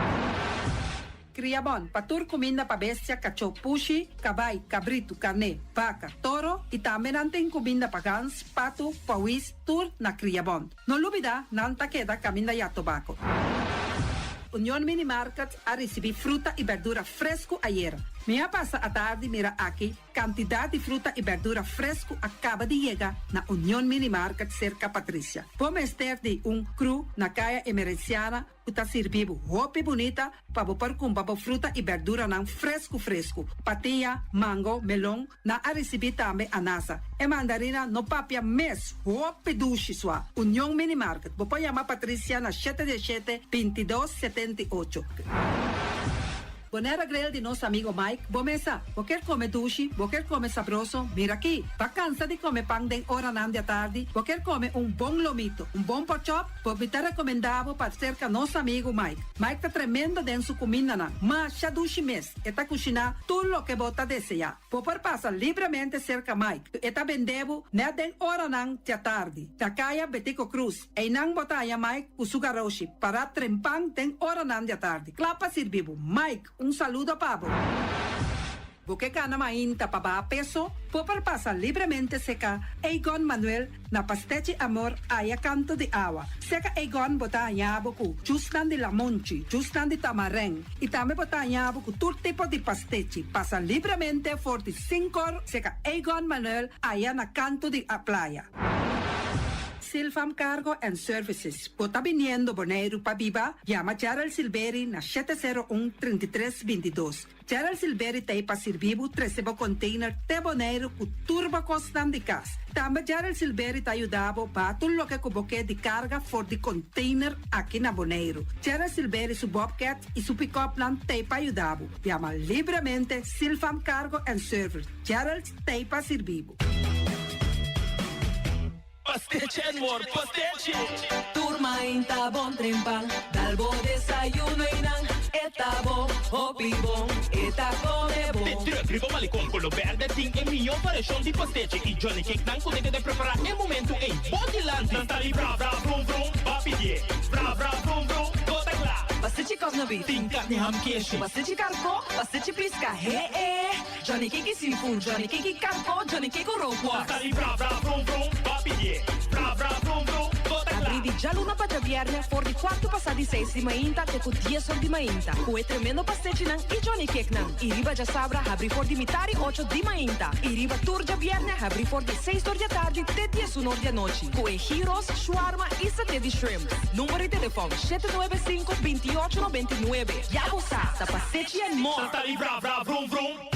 Criabon, patur comida para bestia, cachorro, pushi, cabay, cabrito, carne, vaca, toro e também tem comida para gans, pato, pauis, tur na Criabon. Não lubida, não ta queda caminda ya tobacco. União Mini Market a receber fruta e verdura fresco ayer. Mia passa a tarde mira aqui, cantidad de fruta e verdura fresco acaba de llegar na Unión Mini Market cerca Patrícia. Vamos ter de cru na caia emergenciana, que tá servindo roupa bonita para pôr com fruta e verdura não fresco. Patinha, mango, melão, na a receber também anasa. E mandarina no papia mês, roupa duche sua. União Mini Market. Vou chamar Patrícia na 717-2278. Bonera grel de nosso amigo Mike. Bomesa, vou quer comer duche, vou quer comer sabroso. Mira aqui, tá cansa de comer pão de hora não de tarde, vou quer comer bom lomito, bom pork chop, vou me recomendado para cerca nosso amigo Mike. Mike tá tremendo dentro sua comida, mas já duche mês, e tá cozinhando tudo o que bota desejar. Vou passar livremente cerca Mike, e tá vendendo né de hora não de tarde. Da caia Betico Cruz, e não botar Mike o sugaroshi para trempang de hora não de tarde. Clapa servibo, Mike. Saludo, Pablo. Porque cana mainta para peso, por pasar livremente seca, Egon Manuel na Pastechi Amor aya canto de agua. Seca Egon bota yabuku, justan de lamonchi, justan de tamareng, e também bota yabuku todo tipo de pastechi. Pasa livremente 45 seca Egon Manuel aya na canto de a playa. Silfam Cargo and Services. Bota viniendo Bonaire pa Viva, llama Gerald Silveri na 701-3322. Gerald Silveri tem pa servibo 13 container te Bonaire ku turbo costam de cas. Também Gerald Silveri te ajudava pa tudo lo que cuboque de carga for de container aqui na Bonaire. Gerald Silveri su Bobcat e su pick-up plan te pa ajudava. Llama livremente Silfam Cargo and Services. Gerald te pa servibo. Pastiche, amor, pastiche. Turma inta bon trempan, dalbo desayuno inan, eta bo, opibon, eta come bon. Ribo malicom con lo verde, ting e mio paration di pastiche. I Johnny Cake nan con de preparar el momento en Bodyland. Nan tali bra bra brum brum, papidie, bra bra brum brum, gota gla. Pastiche cosnabi, Ting carne ham queijo. pastiche carco, pastiche pisca, Johnny Cake seafood, Johnny Cake carco, Johnny Cake roquas. Tali bra bra brum brum, papidie, bra bra brum brum, gota gla. Abri già luna para viernes, for di 4 passati 6 di mainta, te con 10 ore di mainta. Cue tremendo pastiche nan, i Johnny Cake nan. I riba già sabra, abri for di mitari 8 di mainta. I riba turgia viernes, abri for di 6 ore di tardi, te 10 ore di noci. Cue gyros, shawarma e satè di shrimp. Numero di telefono 795-2899. Ya lo sa, da pastiche and more. Nan tali bra bra brum brum.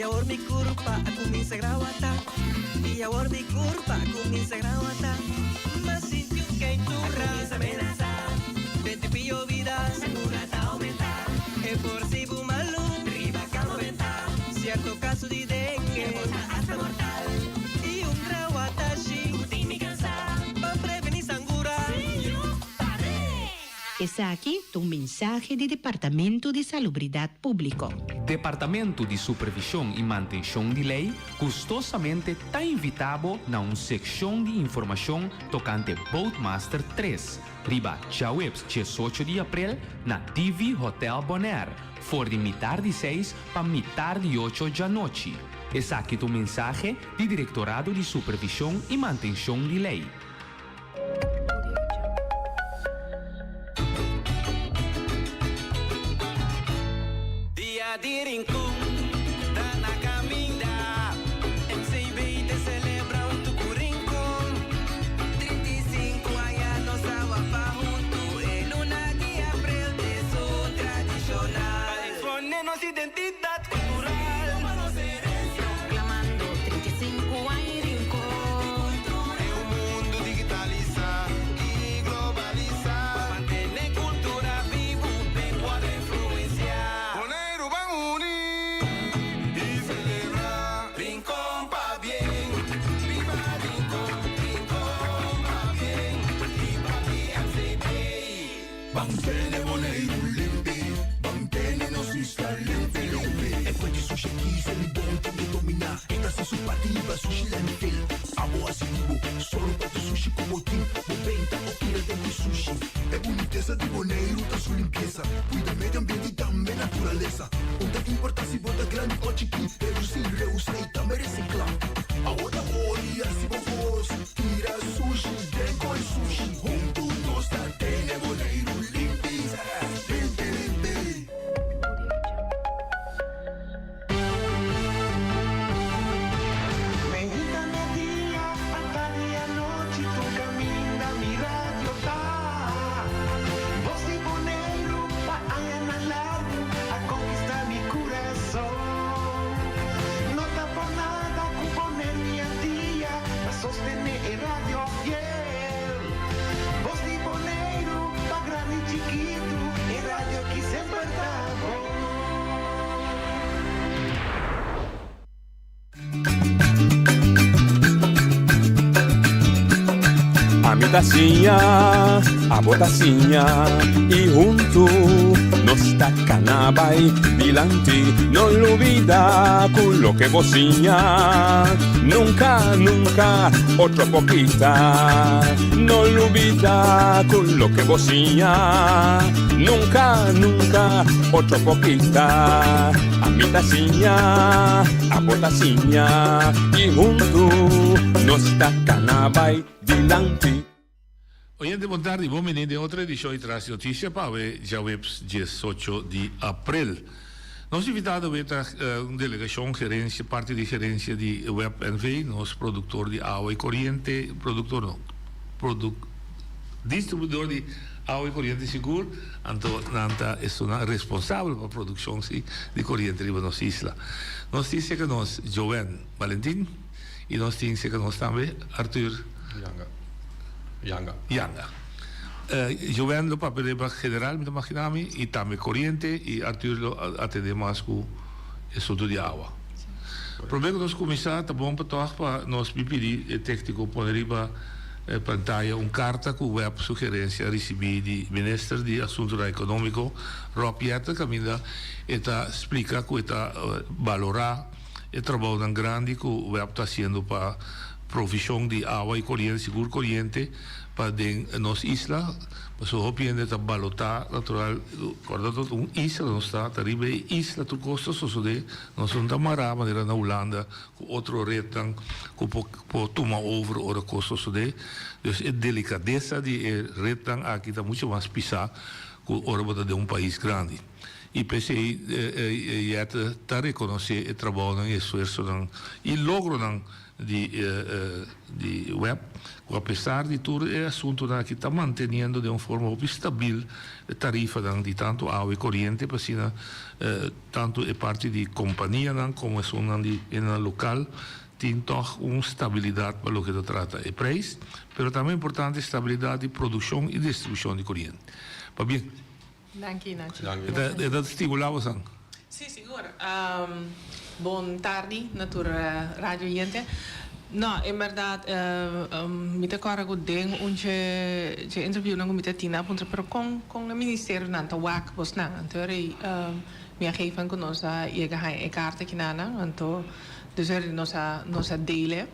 Iawar mi kurpa, aku minsa grawata. Iawar mi kurpa, aku minsa grawata. Masih kay turra, aku minsa amenaza. Vente pillo vida, segura ta aumentar. E por si bumalu, riba ka 90. Cierto caso di dengue, hasta mortal. Y un grawata shi, uting mi cansa. Esse aqui é um mensagem do Departamento de Salubridade Público. Departamento de Supervisão e Manutenção de Lei custosamente está invitado na uma secção de informação tocante Boatmaster 3, riba Chawebs 18 de abril na TV Hotel Bonaire, for de metade de 6 para metade de 8 da noite. Esse aqui é o mensagem do Diretorado de Supervisão e Manutenção de Lei. Di Rincón, da na caminda, MCB te celebra un tu rincón. 35 años estaba junto en una guía april de su tradicional. Para exponernos identidad cultural, humanos herencia, proclamando 35 años Rincón. En un mundo digitalizado y globalizado, para mantener cultura viva, pecuar influenciar. Bangkene Bonaire limpi, Bangkene nos isla limpi. E poi di sushi chi se li bonti di domina. E nasi su pativa sushi lentil. Amo asitivo, solo per sushi como team. Moventa o pira de sushi. E boniteza di Bonaire ta su limpieza. Cuida medio ambiente e também naturaleza. Onde que importa se bota grande ou chiqui. Reduzir, reusar e também reciclar. Agora olha se vos tira sushi, vem com sushi. Juntos nós tá tene Bonaire. A tacinha, a botacinha e junto nos tacanabay dilante, no olvida con lo que vocinha, nunca, nunca, otro poquita, no olvida con lo que vocinha, nunca, nunca, otro poquita, a mi tacinha, a botacinha y junto nos tacanabay dilante. Oyente, boa tarde. Bom menino de outra edição de Traz Notícia para o Jawebs 18 de abril. Nós invitamos a uma delegação, gerência, parte de gerência de Web NV, nosso produtor de água e corrente, distribuidor de água e corrente seguro, Nanta é responsável pela produção de corrente na nossa isla. Nós temos que nós, Joven Valentim, e nós temos que nós também, Arthur Yanga. Joven lo papel general, me imaginami, y también corriente, y Arthur lo atende más con el asunto de agua. Prometo que nós começar, tá bom para nós pedir técnico poder pantalla carta com web sugerência recebi de ministro de Assuntos Econômicos, Rob Pieter, que ainda explica que está valorar o trabalho tão grande que o web está fazendo para provisão de água e corrente, seguro corrente, para nossa isla, para sua opinião de balotar natural, quando uma isla não está, terrível isla, tu custa só de nós não tamará, maneira na Holanda, com outro retan, com por tomar over ou custa só de, então a delicadeza de retan aqui está muito mais pisar com a de país grande. E PCI está reconhecer o trabalho e esforço e logro de web, apesar de tudo, é assunto que está mantendo de uma forma estável a tarifa de tanto água e corrente, para tanto é parte de companhia como é no local, tem toch uma estabilidade para o que se trata de preço, mas também é importante a estabilidade de produção e distribuição de corrente. Para bem? Danke, Nacho. É da estimulamos? Sim, seguro. Boa tarde, Natura Rádio Oriente. No, en verdad, mi te corre con ding, je interview na mit Tina, pero con el ministerio nanta wak bos na, antori mi geven con nos llega hai kaarte kinana, anto dus nos dele.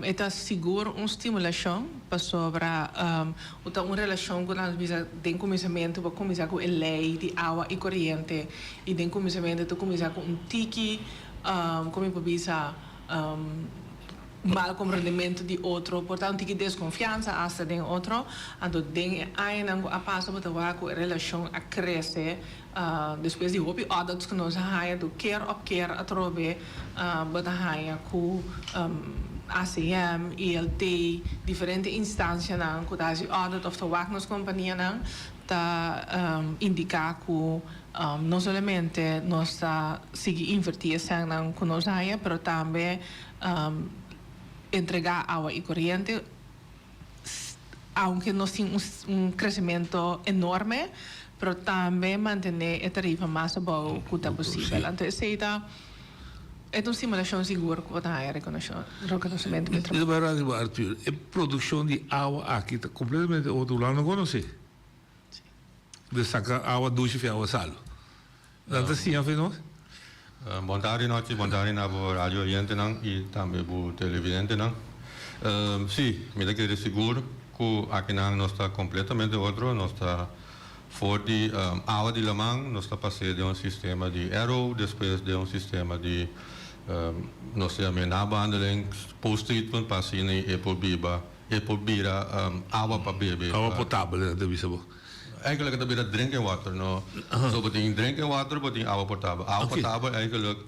Esta seguro estimulação para sobre uma relação com nós tem começamento para começar com a lei de água e corrente e tem começamento para começar com tiki como para bisa mal compreendimento de outro, portanto que desconfiança hasta de outro, então tem ainda a passo para a relação a crescer depois de hobby adultos que nós haia do keer op keer a trobe para haia com ACM, ELT, diferentes instâncias não, que as audit of the wagnerscompanhia não, tá indicar que não somente nós está seguir invertir sang não com nós haia, pero também entregar água e corrente, aunque nós temos crescimento enorme, pero também manter a tarifa mais boa que é possível. Então, é uma simulação segura que vai reconhecimento. É verdade, Arthur. A produção de água aqui está completamente outro lado, não conhece? De sacar água doce e água sal. Não está assim, não? Bom tarde, noite, bom tarde na rádio oriente e também para televidente. Sim, me dá que seguro que aqui não está completamente outro, não está forte água de lamang, nós está passando de sistema de aero, depois de sistema de nós temos na behandeling post-treatment paciënten Apple bira água para beber. Água potável, deve ser bom. Eigenlijk dat dat drinking water, no. Zo betekent drinking water, betekent água potável. Água potável eigenlijk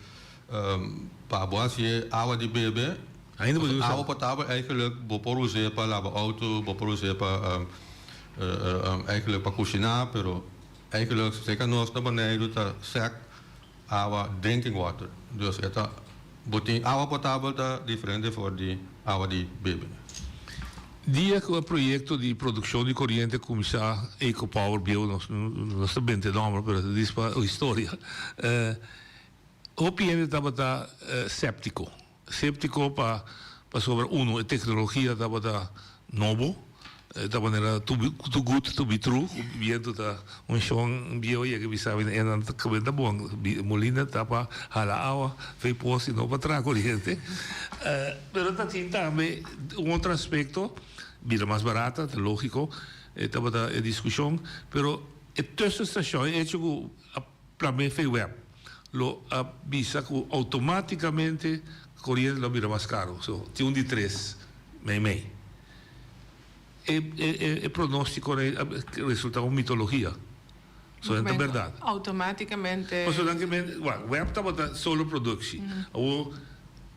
para boasie água de beber. Água potável eigenlijk beporu zepa lava auto, beporu zepa eigenlijk para cozinhar, pero eigenlijk zeker nós na beneden tá sec água drinking water. Dus esta betekent água potável tá diferente voor die água de beber. Dia que o projeto de produção de corrente começar EcoPower Bio não está bem nome, mas diz para a história. O PN estava séptico para sobre a tecnologia estava novo, estava era too good to be true, o viento está chão bio e que bisava em que bem bom, molina estava hala água, fez posse não para trás corrente. Pero também outro aspecto vida mais barata, é lógico, estava a discussão, pero essa estação é que para mim foi web, lo avisa que automaticamente corrente lo vira mais caro, so tinha de 3, meio. É pronóstico resulta uma mitologia, so é verdade. Automaticamente. Mas web estava solo produção, ou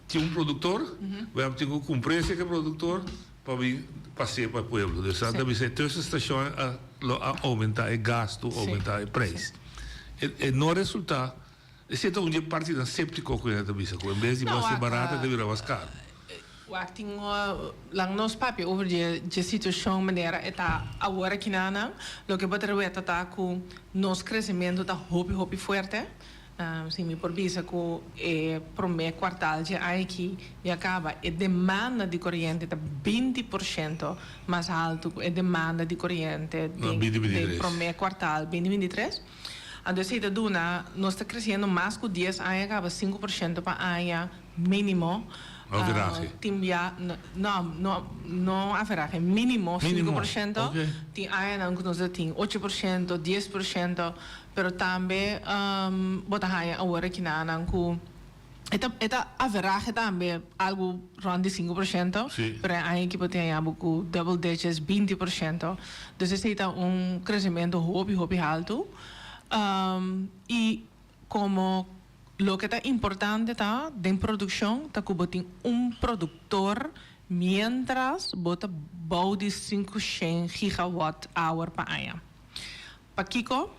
tinha produtor, web tinha um preço que produtor para passear para o povo. Então, deve ser todas as estações a aumentar o gasto, aumentar o preço. E não resulta, é uma parte da séptico que a visa, em vez de mais barata, deve ser mais caro. Eu tenho lang nos papi over de situação maneira está agora aqui na lo que pode ver tá com nos crescimento tá hopi forte. Sim, me por visa que para o quartal de aqui e acaba a demanda de corrente está 20% mais alto que a demanda de corrente para o quartal 2023. Então, se a duna nós está crescendo mais que 10 anos, acaba 5% para ano mínimo. Timbia, não average, mínimo 5%. Tem ano que nós temos 8%, 10%, pero também bota raia agora aqui na ananku. Eta average também algo rond de 5%, pero aí que pode ter algo double digits 20%. Então esse é crescimento hobby alto. E como lo que está importante está de produção está que botem produtor mientras bota bau de 500 gigawatt hour para ano. Para Kiko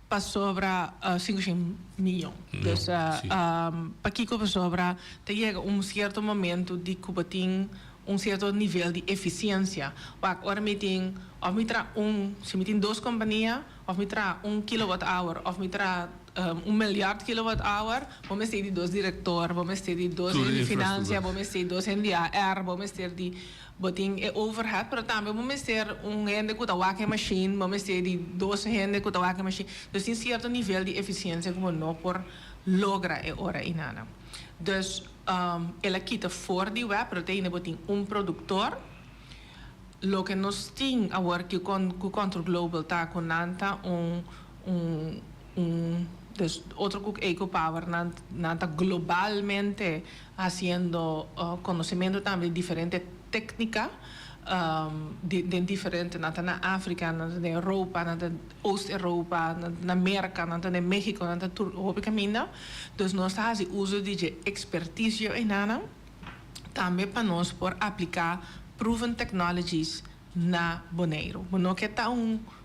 para sobra 500 milhões. Para Kiko para sobra chega certo momento de que botem certo nível de eficiência. Agora me se me tem duas companhias, ou me traz 1 kilowatt hour, ou me traz miljard kilowatt-hour, vamos ter die 2 diretor, vamos ter die 2 in financiën, vamos ter 2 in die AR, vamos ter die boting e overhead, pero também vamos ter gente que trabalha machine, vamos ter die 2 gente que trabalha machine. Dus tem certo nível de eficiência como não por logra e ora inana. Dus ela quita fora de web, pero tem boting produtor. Lo que nós tem agora que com Control Global está com nanta dus otro que EcoPower nanta globalmente haciendo conocimiento también de diferentes técnicas de diferentes nanta na África, nanta na Europa, nanta Oost-Europa, na América, nanta na México, nanta op caminho. Dus nós fazemos uso de expertise em nana também para nós por aplicar proven technologies na Bonaire. Não que tá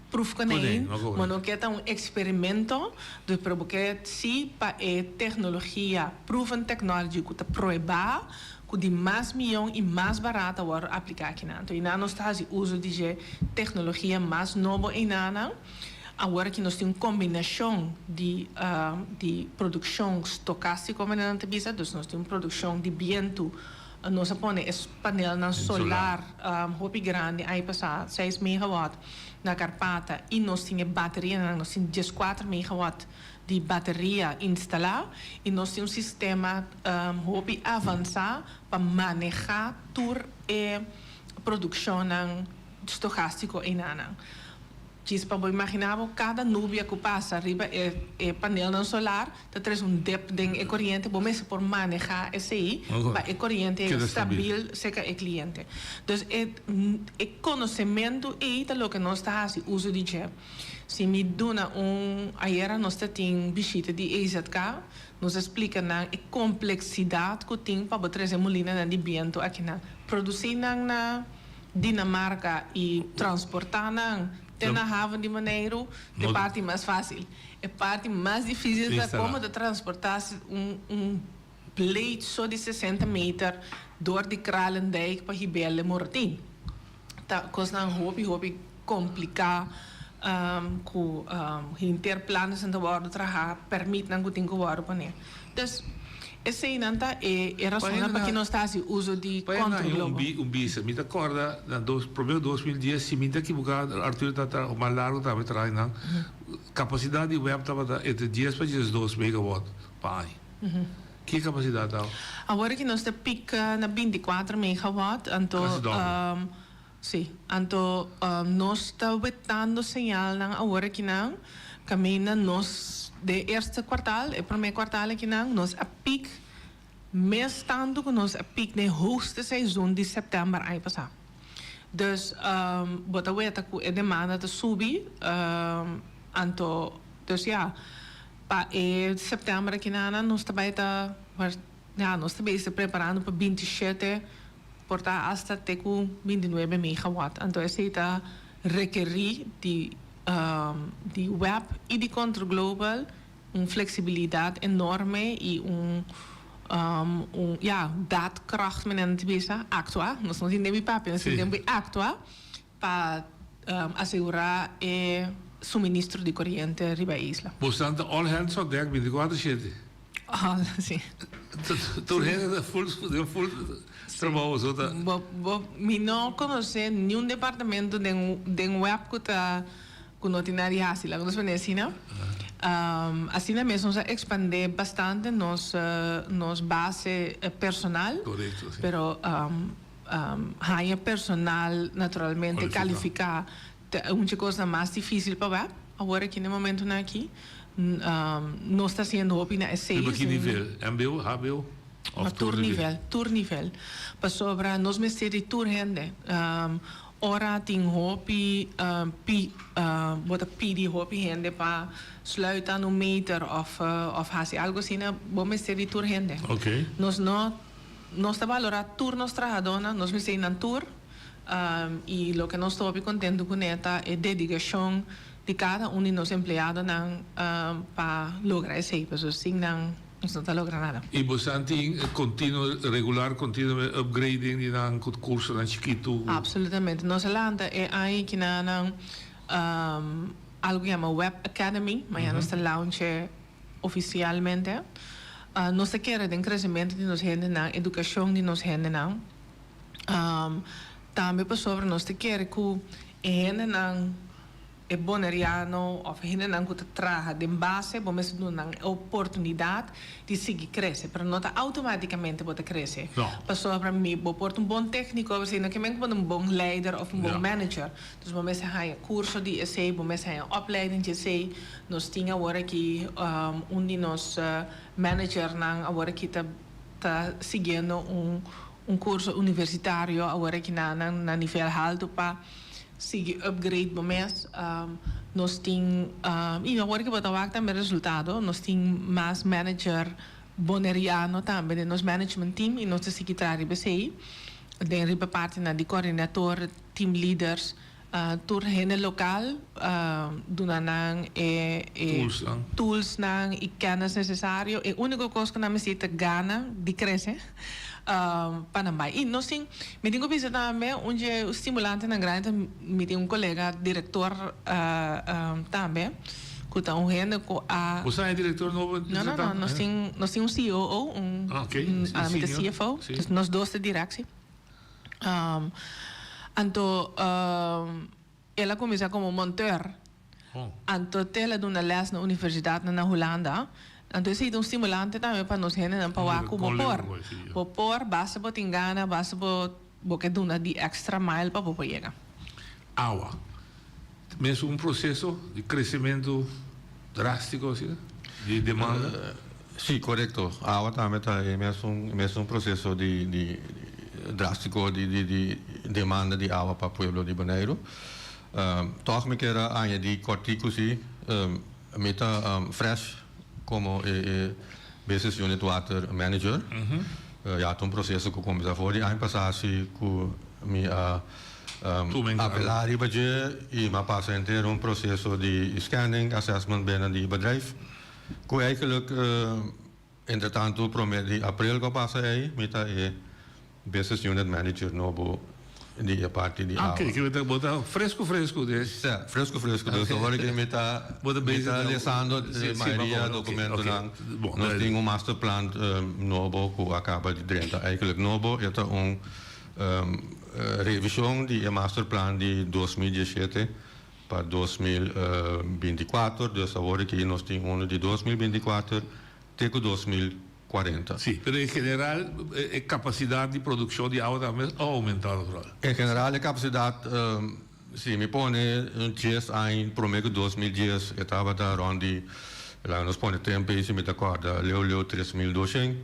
proof canein, mas não que tá experimento de provocar se para tecnologia proven technology que tá proibada que de mais milhão e mais barata agora aplicar aqui na. Então, nós fazemos uso de tecnologia mais nova em nana. Agora que nós temos uma combinação de produção estocástica, como nós temos, nós temos produção de viento. Nós pomos painel solar, hopi grande, aí passa 6 megawatt na Carpata e nós temos bateria, nós temos 14 megawatt de bateria instalada e nós temos um sistema hopi avançado para manejar toda a produção estocástica em Nana. Para imaginar cada nuvem que passa arriba é painel solar, tá traz depth de corrente, bom mesmo por manejar esse aí, para corrente estável, seca o cliente. Então, é conhecimento e é o que nós estamos fazendo uso de jeep. Se me dona ayer nós temos visita de EZK, nos explica a complexidade que tem para trazer molina de viento aqui na produzir na Dinamarca e transportar na haven de Bonaire, de parte mais fácil. A parte mais difícil é como de transportar plate só de 60 metros door de Kralendijk para Hibelle Mortin. Dat kost een hoop complicado que interplanos en worden trabalhar permite não que worden poner. Dus essa inanta é razão para que nós estamos uso de controle global. Bisa, me acorda na primeiro 2010 se me equivocado Arthur tá uma largo tá trabalhando capacidade de web tava entre 10 para 12 megawatt pai. Que capacidade tá? Agora que nós temos pica na 24 megawatt, então sim, então nós estamos vetando sinal na agora que não caminha nós de eerste kwartaal, het primeiro kwartaal aqui não, nós a piek, mês tanto que nós a piek de hoogste seizoen de setembro aí passar. Dus bota weta que é demanda de subir, anto, dus ja, para setembro aqui não, nós também nós também se preparando para 27, portar hasta até com 29 megawatt. Então esse está requerir de web e de Control Global flexibilidade enorme e daadkracht men te bisa actua, nós não temos papel, nós temos actua para assegurar o suministro de corrente riba a isla. Portanto, all hands on deck 24/7. Ah, sim. Todo mundo full trabalho, só tá. Me não conhece nenhum departamento de web que não tem área assim, lá nós venecina. Assim mesmo nós expandir bastante nos base personal. Correto, sim. Pero há personal naturalmente qualificado, uma coisa mais difícil para web. Agora aqui no momento aqui não está sendo opina seis. Mas que nível? MBO, HBO? Tour nível. Para sobra nós me ser de tour rende. Ora tem hopi bota pidi hopi rende para sluiten een meter of hace algo assim, vamos ter de tour rende. Okay. Nós está valorar tour nos trabajadores, nós me sei na tour e lo que nós estou contento com esta é dedicação de cada de nos empregados para lograr isso, porque assim não está logrando nada. E você tem regular, continuo upgrading de dan curso dan chiquito. Absolutamente. Nós Holanda é aí que algo que chama Web Academy, mas já nós launch oficialmente. Nós queremos o crescimento de nós gente na educação de nós gente na. Também para sobre nós queremos que gente na é boneriano ou gente não que trabalha de base, vamos dar uma oportunidade de seguir crescer, para não automaticamente pode crescer. Passou para mim, vou pôr bom técnico, você não quer bom leider ou bom manager. Então vamos ter curso de EC, vamos ter opleiding de EC. Nós tínhamos agora aqui de nós manager não agora que tá seguindo curso universitário agora que na nível alto para seguir upgrade momento. Nós temos e agora que bota o também resultado, nós temos mais manager boneriano também nos management team e nós secretário BCI, de parte na de coordenador, team leaders, tur gente local, dunanang tools nang e kennis necessário. E única coisa que nós temos gana de crescer. Panamá. E nós temos, me tenho pensado também, onde o estimulante na grande, me tem colega, diretor também, que está gente com a... Você é diretor novo? Não, nós temos CEO, CFO, nós dois de direção. Então, ela começa como monteur. Então, ela dá uma les na universidade na Holanda. Então, isso é estimulante também para nós gente não para por basta por tingana, basta por porque dá de extra mile para poder chegar. Água. Mesmo processo de crescimento drástico, assim, de demanda. Sim, correto. Água também é mesmo processo de drástico de demanda de água para o povo de Bonaire. Toch me quero añadir cortico sim, meta fresh como business unit water manager. Já tem processo que começa fora. Ano passado que me apelar e me passa inteiro processo de scanning, assessment binnen die bedrijf. Que eigenlijk entretanto promete april que passa aí, meta business unit manager novo di parte di água. Ok, que vai botar fresco desse. Sim, fresco. Dus agora que me está lançando a maioria documento não. Nós temos master plan novo que acaba de dentro. Eigenlijk novo é revisão de master plan de 2017 para 2024. Dus agora que nós temos de 2024 até 2040. Sim, mas em geral a capacidade de produção de água também ha aumentado. Em geral a capacidade, sim, me põe dias em promedio 2010 estava da ronde, nós põe tempo e se me acorda, leu 3.200,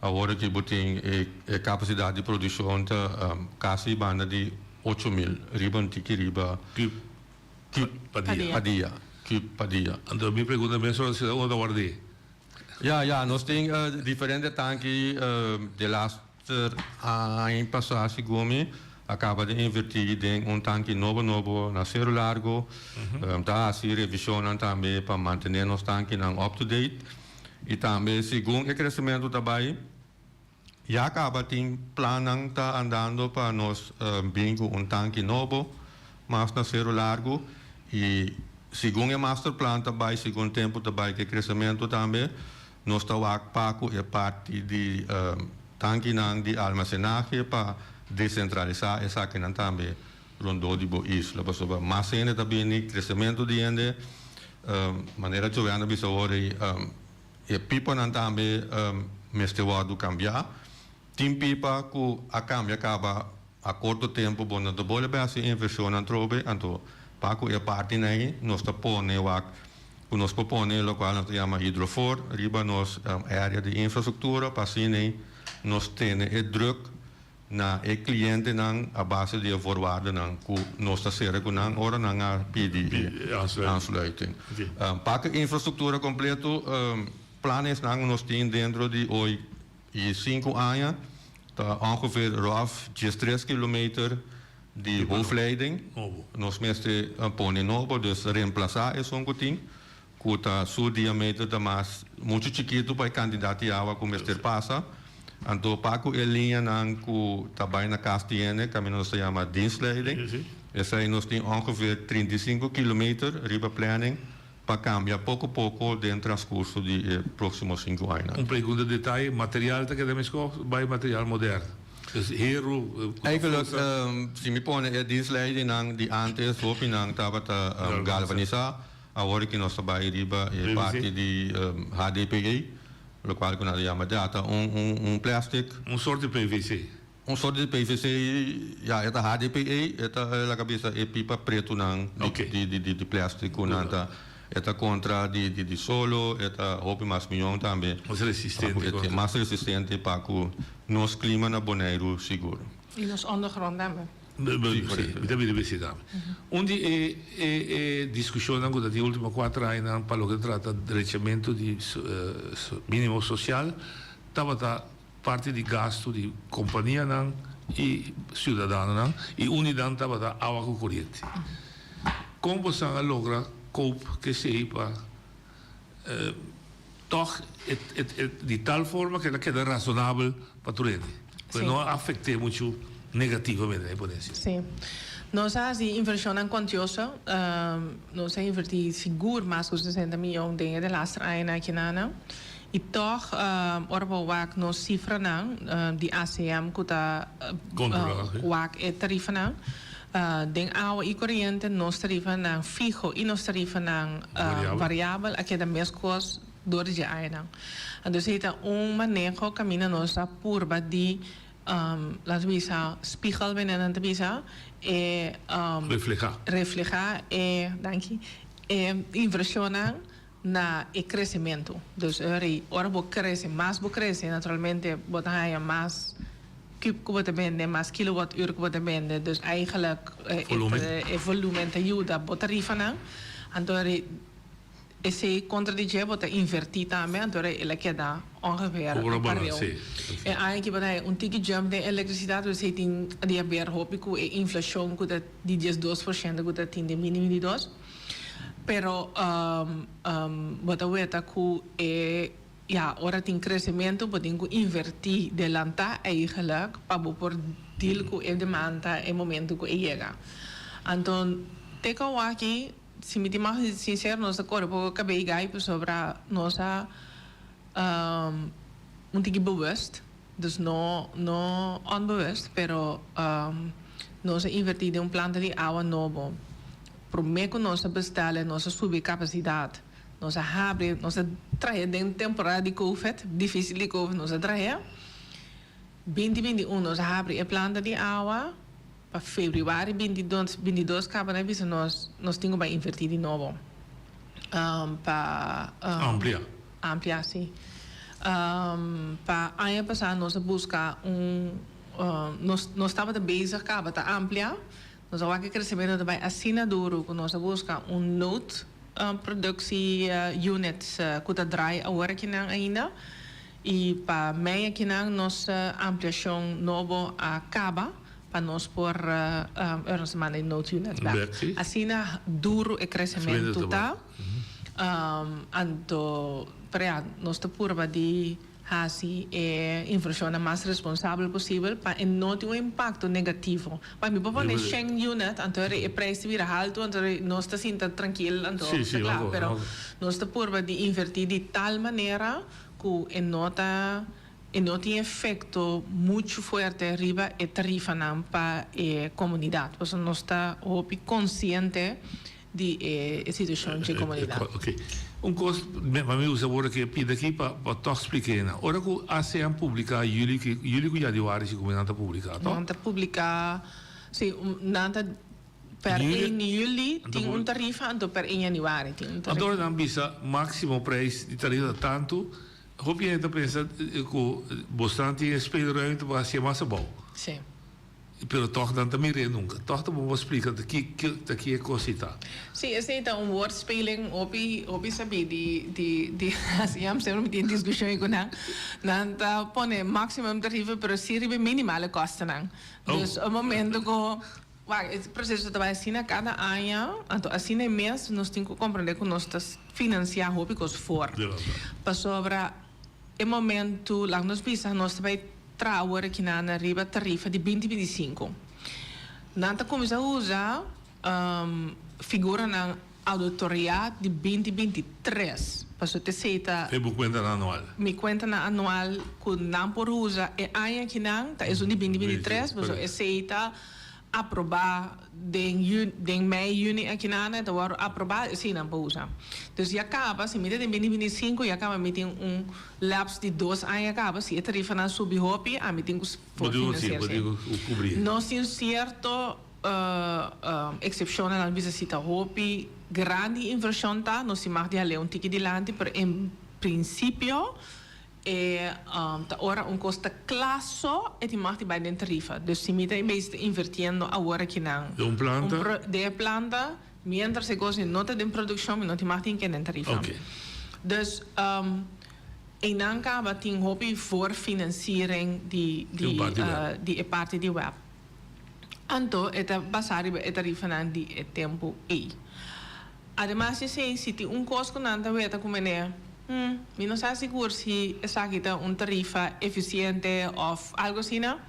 agora que botem a capacidade de produção tá quase banda de 8.000, riba para dia. Então me pergunta bem sobre a cidade da Guardia. Ja, nós temos diferentes tanques de laatste ano passado, segundo acaba de invertir em tanque novo na Cerro Largo. Está assim revisão também para manter os tanques up-to-date. E também, segundo o crescimento também, já acaba de plano está andando para nós bingo tanque novo, mas na Cerro Largo. E segundo o master plan também, segundo o tempo também, que crescimento também, nós estamos para a parte de tanque de armazenagem para descentralizar essa que não também rondou de boa isla. Mas ainda também crescimento de ainda maneira de jogar bisa hora e pipa não também mestewado cambiar. Tim pipa que a cambia acaba a curto tempo bom na bola base inversão na trobe então para a parte aí nós está pondo nós propõe o qual nós chama hidrofor, riba nos área de infraestrutura, para assim nós temos o druk na o cliente a base de voorwaarden que nós está sendo com ora na pedir aansluiting. Para a infraestrutura completo, planos nós temos dentro de hoje 5 anos, tá ongeveer rough 3 kilometer de hoofdleiding. Nós mestre põe novo, dus reemplaçar é um cotinho. Que seu diâmetro está mais muito chiquito para candidato a água como este passa. Então, para a linha que também na Castiene, que nós se chama dienstleiding, essa aí nós temos ongeveer 35 km riba planning para cambiar pouco a pouco dentro do transcurso de próximos 5 anos. Pergunta de detalhe, material que é bij materiaal moderno. Dus hero... Eigenlijk, se me põe a dienstleiding die antes op in tava galvanizar, agora que nós trabalhamos riba é parte de HDPE, o qual que nós chamamos de plástico. Soort de PVC. Soort de PVC, ja, é HDPE, é a cabeça é pipa preto de plástico, é contra de solo, é roupa mais milhão também. Mais mais resistente para o nosso clima na Bonaire seguro. E nos ondergrond também. Onde é discussão agora de última 4 anos para o que trata de direitamento de mínimo social, estava parte de gasto de companhia e cidadão e unidade estava da água corrente. Como você logra cope que seja para toch de tal forma que ela quede razonável para o rende, para não afetar muito negativamente, pode ser. Sim. Nós assim inversão quantiosa, nós invertir seguro mais de 60 milhões de dinheiro de laatste anos aqui na e toch orbowak nós cifra de ACM que está wak é tarifa den água e corrente nós tarifa fijo e nós tarifa variável aqui da mesma coisa door de ano. Então é manejo caminho nossa purba de laten we zeggen, spiegel binnen te bisa reflejar inversiona na crescimento. Dus ora bo cresce, mais bo cresce, naturalmente botar mais cube te vende, mais kilowattuur te vende. Dus eigenlijk volume te ajuda botar na. Então esse contradizer bota invertir também, então ele queda ongeveer een periode. En eigenlijk bota tige jump de elektriciteit, dus het in die beer hoop ik hoe inflatie kuda die 2% kuda tinde minimum 2. Pero bota weta ku ja ora tin crescimento bota ku invertir de lanta eigenlijk para por deal ku e demanda e momento ku llega. Então teka waki se me diz mais sincero, nossa corpo acabei de sobre nossa tige bewust, dus no onbewust, pero nossa invertir de planta de água novo. Prometo nossa bestellen, nossa subcapacidade, nossa abre, nossa traje de temporada de COVID, difícil de COVID, nossa traje. 2021 nossa abre a planta de água. Para fevereiro 22 acaba de nós temos que invertir de novo para ampliar sim. Para ano passado nós buscar nós estávamos bezig acaba de ampliar nós vamos que crescimento também assinaduro que nós buscar note produção units que está dry agora aqui ainda e para meia aqui nossa ampliação novo acaba para nós por nós mandar note unit back. Assim duro o crescimento tá. Então para nós tá purba de assim inflação mais responsável possível para não ter impacto negativo. Para mim para nesse unit então o preço vira alto então nós tá sinta tranquilo então claro, pero nós tá purba de invertir de tal maneira que nota e não tem efeito muito forte arriba e tarifa para a comunidade. Porque nós está consciente de situação de comunidade. Ok. Coisa, mas me usa agora que pide aqui para toch explicar. Ora que a ASEAN publica jullie que já deu área de comunidade publicar, não? Não publica, sim, não per 1 juli tem tarifa, então per 1 januari tem tarifa. Agora não bisa máximo preço de tarifa tanto. Hoop je dat pensa que bastante speelruimte para ser mais bom. Sim. Pero toch dan também nunca. Toch dan vou explicar daqui é coisa. Sim, essa é então woordspeling opi sabe de assim am sempre tem discussão com não tá põe maximum tarifa pero sirve minimale kosten não. Dus o momento que esse processo trabalha assim a cada ano, então assim mês nós temos que compreender que nós estamos financiar hobbies fora. Para sobre o momento lá nós pensamos nós vai trabalhar aqui na riba tarifa de 2025. Nanta começa a usar figura na auditoria de 2023. Paso te seita. É uma conta anual. Mi cuenta na anual com não por usa é ano que não, tá é de 2023, paso é seita aprovar de mei, junho aqui na ano, então aprovar sim não por usar. Então já acaba, se me de 2025 já acaba me tem lapso de 2 anos acaba, se a tarifa não subir hopi, a me tem que for financeiro. Cobrir. Nós temos certo excepcional visa cita hopi grande inversão tá, nós se marca de um ticket de lante, pero em princípio tá ora custo classo e ti marca by den tarifa. Dus se me tem bem invertindo agora que não. De planta? De planta, mientras se gosta nota de produção, não te marca em que den tarifa. Okay. Dus en dan kan we ting hopi voor financiering die parte di web. Anto eta basari be tarifa nan di tempo e. Además se ti un costo nanta weta come ne. Mi non sa sicuro si esagita un tarifa eficiente of algo así, ¿no?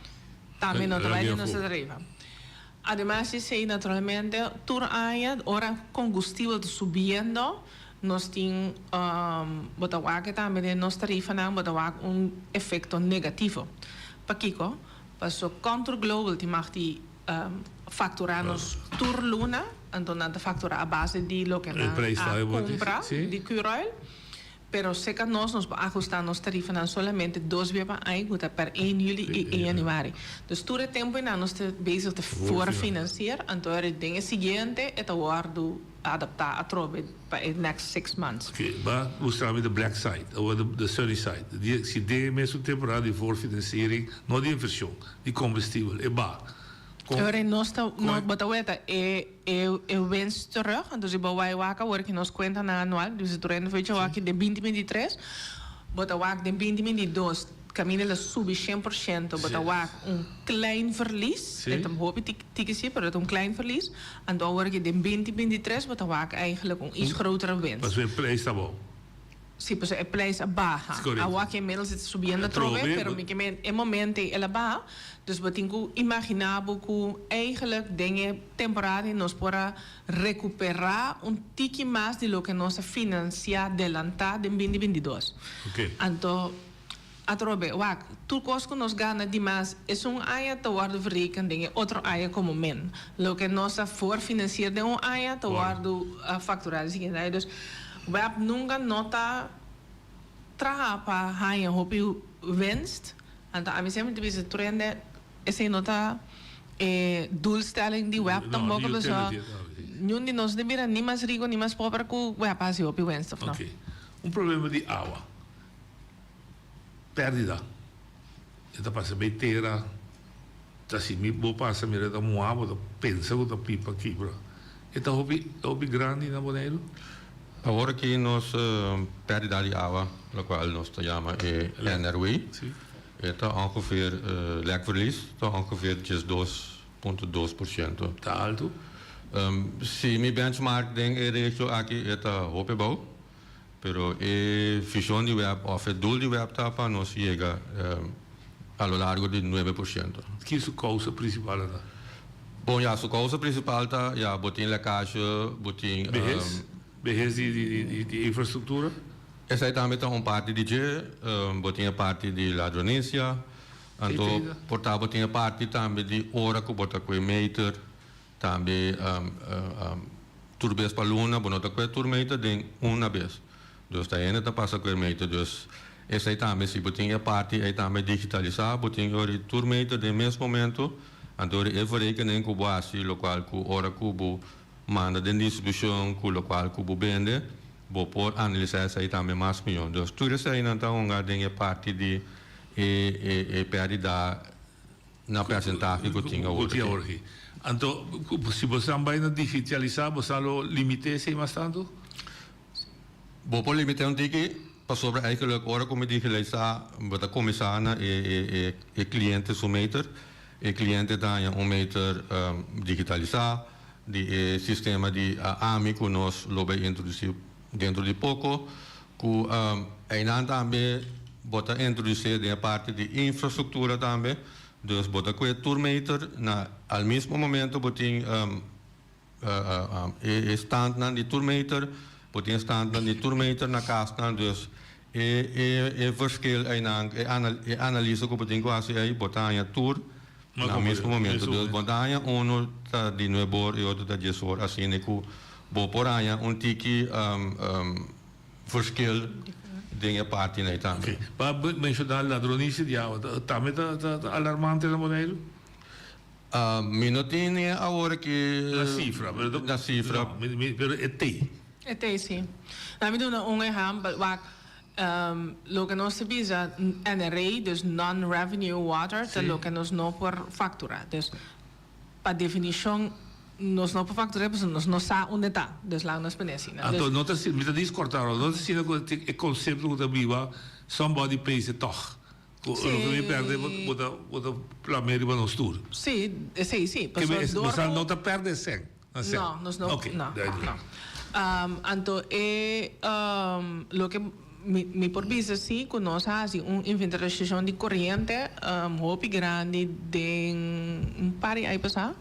También no trabaja no se tarifa. Además se naturalmente tur año ahora combustible subiendo nos tiene botawak también nos tarifa nan botawak un efecto negativo. Pakiko, paso contra global ti magti facturarnos tur luna, entonces factura a base de lo que na compra de Curel. Pero se que nós ajustar nos tarifas solamente 2 vezes por ano, per 1 juli e 1 januari. Dus todo o tempo ainda nós estamos bezig te voorfinanciar, então é dingen seguinte é o adaptar a trobe para os next 6 months. Okay, maar hoe staan we de black side, of de sunny side? Se de mesmo temporada de voorfinanciering, não de inversão, de combustível, é bom. Agora nós winst terug, dus ik bouw waka hoor ik nos cuenta na anual, dus het rende fecha waki de 2023, bota wak de 2022 caminha la sube 100%, bota wak klein verlies, het hoop ik tikkie maar het klein verlies, en dan hoor ik de 2023 bota wak eigenlijk iets grotere winst. Mas o prijs está bom. Sí, pues el precio es baja. Agua que menos está subiendo trove, pero en momento es baja. Dus we tengo imaginable que eigenlijk dingen temporários nos para recuperar tique más de lo que nos financia adelantado en 2022. Okay. Então, a trove, wak, tu costo nos gana demais es año te guardo verrekenen dingen otro año como men. Lo que nos voor financiar de año te guardo facturar. Dus we hebben nunca nota traga para haya hopi winst. En dan hebben we deze trend essa nota doelstelling die we hebben dan mogen we zo. Nu die nos debira ni mais rico ni mais pobre que we hebbenasi hopi winst of no. Okay. Problema de água. Perdida. Esta passa bem terra. Assim, me vou passar me da moaba, da pensa da pipa aqui, bro. Esta hopi grande na boneiro. Agora que nós perdemos de água, o qual nós chamamos NRW, está ongeveer lekverlies, está ongeveer 2,2%. Está alto? Se me benchmark denk é regio aqui está hope bom, pero a visão de web of o doel de web tapa nós chega a lo largo de 9%. Que é a causa principal? Bom, a causa principal está já botin lekkage, botin Beheer de infraestrutura? Essa aí também tem parte de botinha parte de ladronência, então portanto botinha parte também de hora que bota com meter, também turbes para luna, bota com turmeter de uma vez, dus daí ainda passa com meter, dus essa aí também se botinha parte aí também digitalizar, botinha hora turmeter de mesmo momento, então é verrekenen com base local com hora cubo manda de distribuição com o qual cubo vende, vou por analisar isso aí também mais milhão. Então, tudo isso aí não está tem parte de perda na percentagem que tinha hoje. Então, se você vai digitalizar, você lo limite se mais tanto? Vou por limitar tique, para sobre eigenlijk agora como digitalizar, para começar na cliente su meter, cliente tem meter digitalizar. De sistema de AMI que nós logo introduzir dentro de pouco, que ainda também bota introduzir a parte de infraestrutura também, dus bota com o turmeter na ao mesmo momento botin stand na die tourmeter, poti stand na die tourmeter na kastan, dus verschil analisa ko poti quasi ai botanya tour na mesmo momento, dus botanya uno ta di nuevo e outro ta gesor assim ku bo poranya tiki verschil dingen party na itan. Okay. Maar mencionar ladronice di auto, también alarmante na modelo? Minutini agora que la cifra, pero Ete sim. Na me doen een exempel waar lo que nos visa NRA, dus non-revenue water, te lo que nos no por factura. Dus per definition nos no por factura, pues nos no sa onde está, dus lang nos penecina. Então não tá se me tá discortando, não tá se o conceito que viva somebody pays it toch. Quando perde, bota plameiro para nos tour. Sim, sim. Mas não tá perde 100. Não, nos não. Okay. No. Então lo que mi por visa sim, que nós assim inventarização de corrente hopi grande de par de aí passar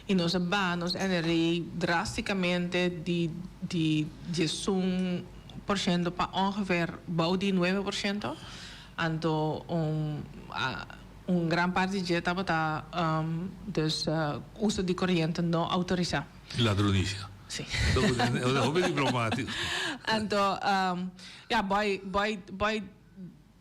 e nós nos NRA drasticamente de 1% para ongeveer bouw die 9%. Então gran parte de estava dus uso de corrente não autorizado. Ladronícia. Sim. É bem diplomático. Então, ja, vai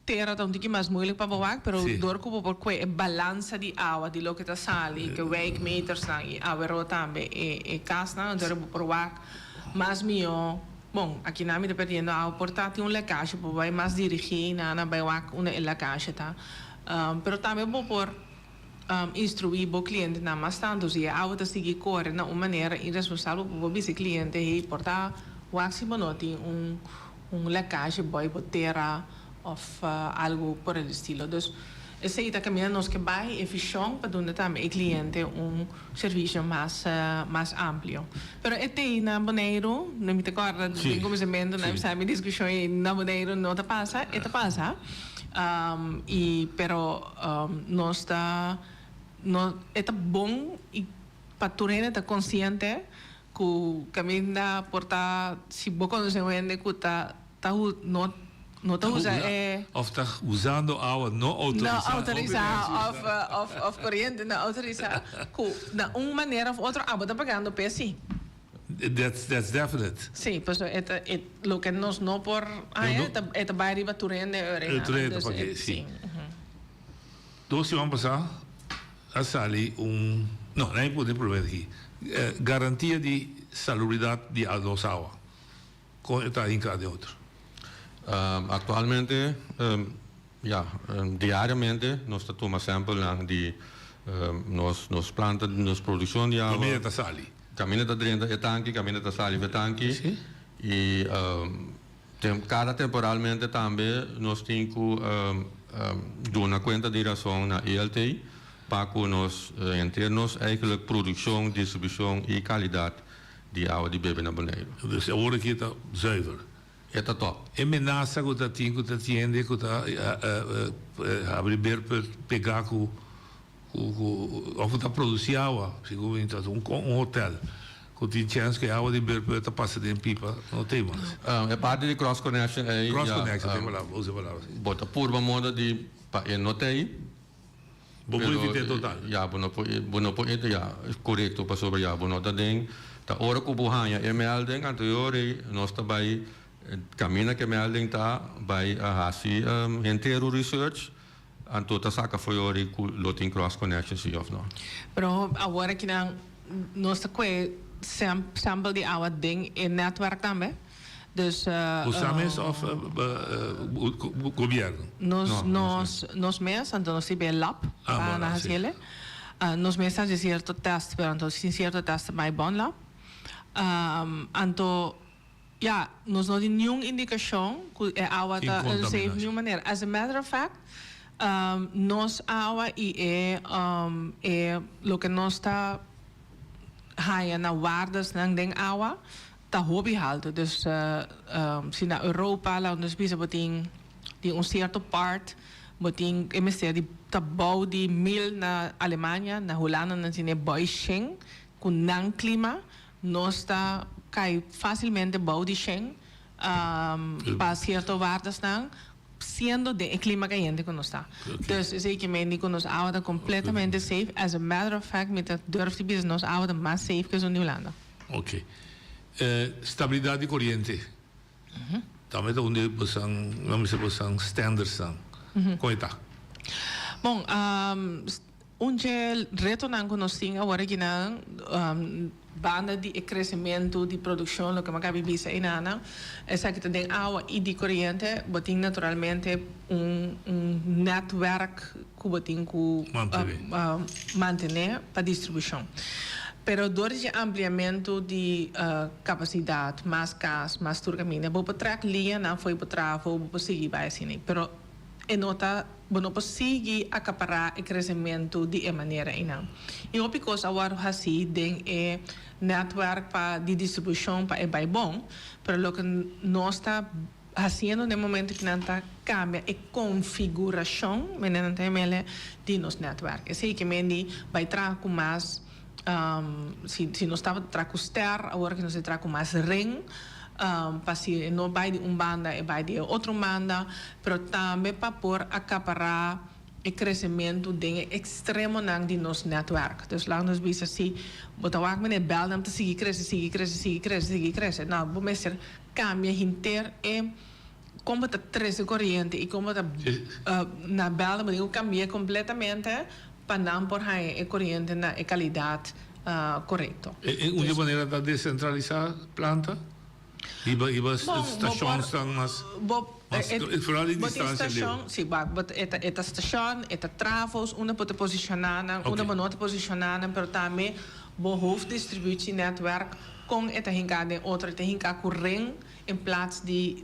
ter um pouquinho mais moeilijk para bewaken, pero doorkomen por que balança de água, de lo que está sali, que wijkmeters na e água também e casna, então por bewaken, mas melhor. Bom, aqui na minha perdendo a portátil lekkage, vai mais dirigir na bewaken uma lekkage tá. Pero também vou por instruir o cliente na mais tanto se a outra seguir corre na uma maneira irresponsável para o cliente e portar o máximo noti lekkage boy botera ou algo por el estilo. Dus essa é a caminho nós que vai eficiente para dar também ao cliente serviço mais amplo. Pero este na maneiro, não me recordo do começamento, não sabe discussão na maneiro não tá passa, passa. Nós está é bom e para tu tá consciente que o caminho da porta se bom quando se vende que tá não tá usa of tá usando água não autorizada of corrente não autorizada que na uma maneira ou outra água tá pagando peso. That's definite. Sim, pues lo que nos no por é vai riba turende porque sim. Então se vamos passar a sali não nem pode provar aqui garantia de salubridade de água com está em cada outro. Atualmente diariamente nós tomamos sample de nos plantas nos produção de água. Caminha da sali. Caminha da dentro é tanque, caminha da sali é tanque. E cada temporalmente também nós temos que dar uma conta de razão na ELT para que nós internos eigenlijk produção, distribuição e qualidade de água de bebê na banheiro. Dus agora aqui está zuiver. É top. E menaça que está tinha que tiende que está abrir para pegar com of está produzir água, segundo então hotel. Que tem chance que a água de berpa está passando em pipa, não tem mais. É parte de cross connection aí. Cross connection, tem palavra, usa palavra. Bota por uma moda de para não tem. Bom evitar total. Ja, bueno itu ya correto para sobre ya, bueno também tá hora que buhanha é melding anteriore nós também caminha que melding tá vai a hasi inteiro research anto tá saca foi ori ku loting cross connection se of não. Pero agora que nós tá com sample de água ding em netwerk também. Dus Usamos of governo. Nos mês, então nós temos lab para na hasele. Nos mês de certo teste, pero então sem certo teste mais bom lá. Então nós não temos nenhuma indicação que a água está safe de nenhuma maneira. As a matter of fact, nos água é o que nós está haya na guardas ng ding água. Tá hobby alto, dus se na Europa lá nos bisa boting de certo part boting MSC de tabau de mil na Alemanha na Holanda na sine boishing com não clima nós está cai facilmente baude Shen para cierto vardas não sendo de clima caliente que nós está. Dus zeker meen que nós ouda completamente safe. As a matter of fact, met dat durf te bieden, nós ouda mais safe que os Nederlanden. Ok. Stabilidade de corrente. Também onde vamos dizer standards são. Como está? Bom, onde retornando que nós temos agora que na banda de crescimento de produção, o que eu bisa em Ana, é que tem água e de corrente, botem naturalmente network que botem manter para distribuição. Pero durante o ampliamento de capacidade, mais gas, mais turcamina, vou para track linha, não foi para travo, vou seguir vai assim, pero e nota não consegue acaparar o crescimento de maneira não. E o because agora assim tem network para de distribuição para é bom, pero o que nós está fazendo no momento que não está cambia a configuração, menina de nos network. É sei que mendi vai trazer com mais se nós estava trazer agora que nós trazer com mais ring. Para se não vai de banda e vai de outra banda, mas também para por acaparar o crescimento de extremo de nosso network. Então, lá nós vimos assim, botar o que bel não seguir crescer. Não, vamos ser cambia inteiro e como está 13 corrente e como está na bel não digo cambia completamente para não por aí a corrente na qualidade correta. Uma maneira de descentralizar a planta? Iba estações estão mais vooral in distância station, sim, esta station, esta travos, uma pode posicionar, uma não posicionar, mas também behoeft distributie netwerk com esta hincada, outra esta hincada corrente em plaats de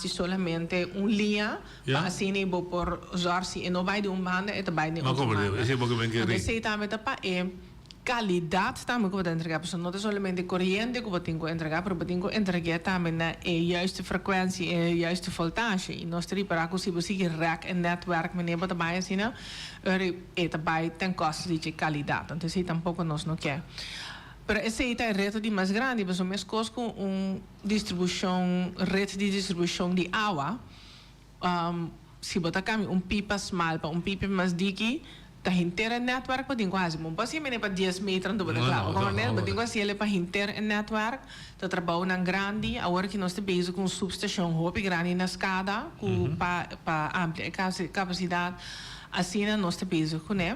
solamente linha, para assim nem vou por zorsi e não vai de banda, esta vai de outra banda. Mas se também tá qualidade também que eu vou entregar, porque não é somente corrente que eu tenho que entregar, mas eu tenho que entregar também na juiste frequência e juiste voltage. E nós temos para que se rack en netwerk meneer wat erbij is, erbij ten koste de qualidade. Então, isso tampouco nós não quer. Pero esse é o reto de mais grande, mas o mesmo coisa com rede de distribuição de água, se botar pipa small para pipa mais diki, ta hinter network pa din ko hasi mo basi mene pa 10 metros do ba claro como né ba din ko ele pa hinter network ta trabalho ng grande agora que nós te bezig com subestação hopi grande na escada com pa amplia capacidade assim nós te bezig com né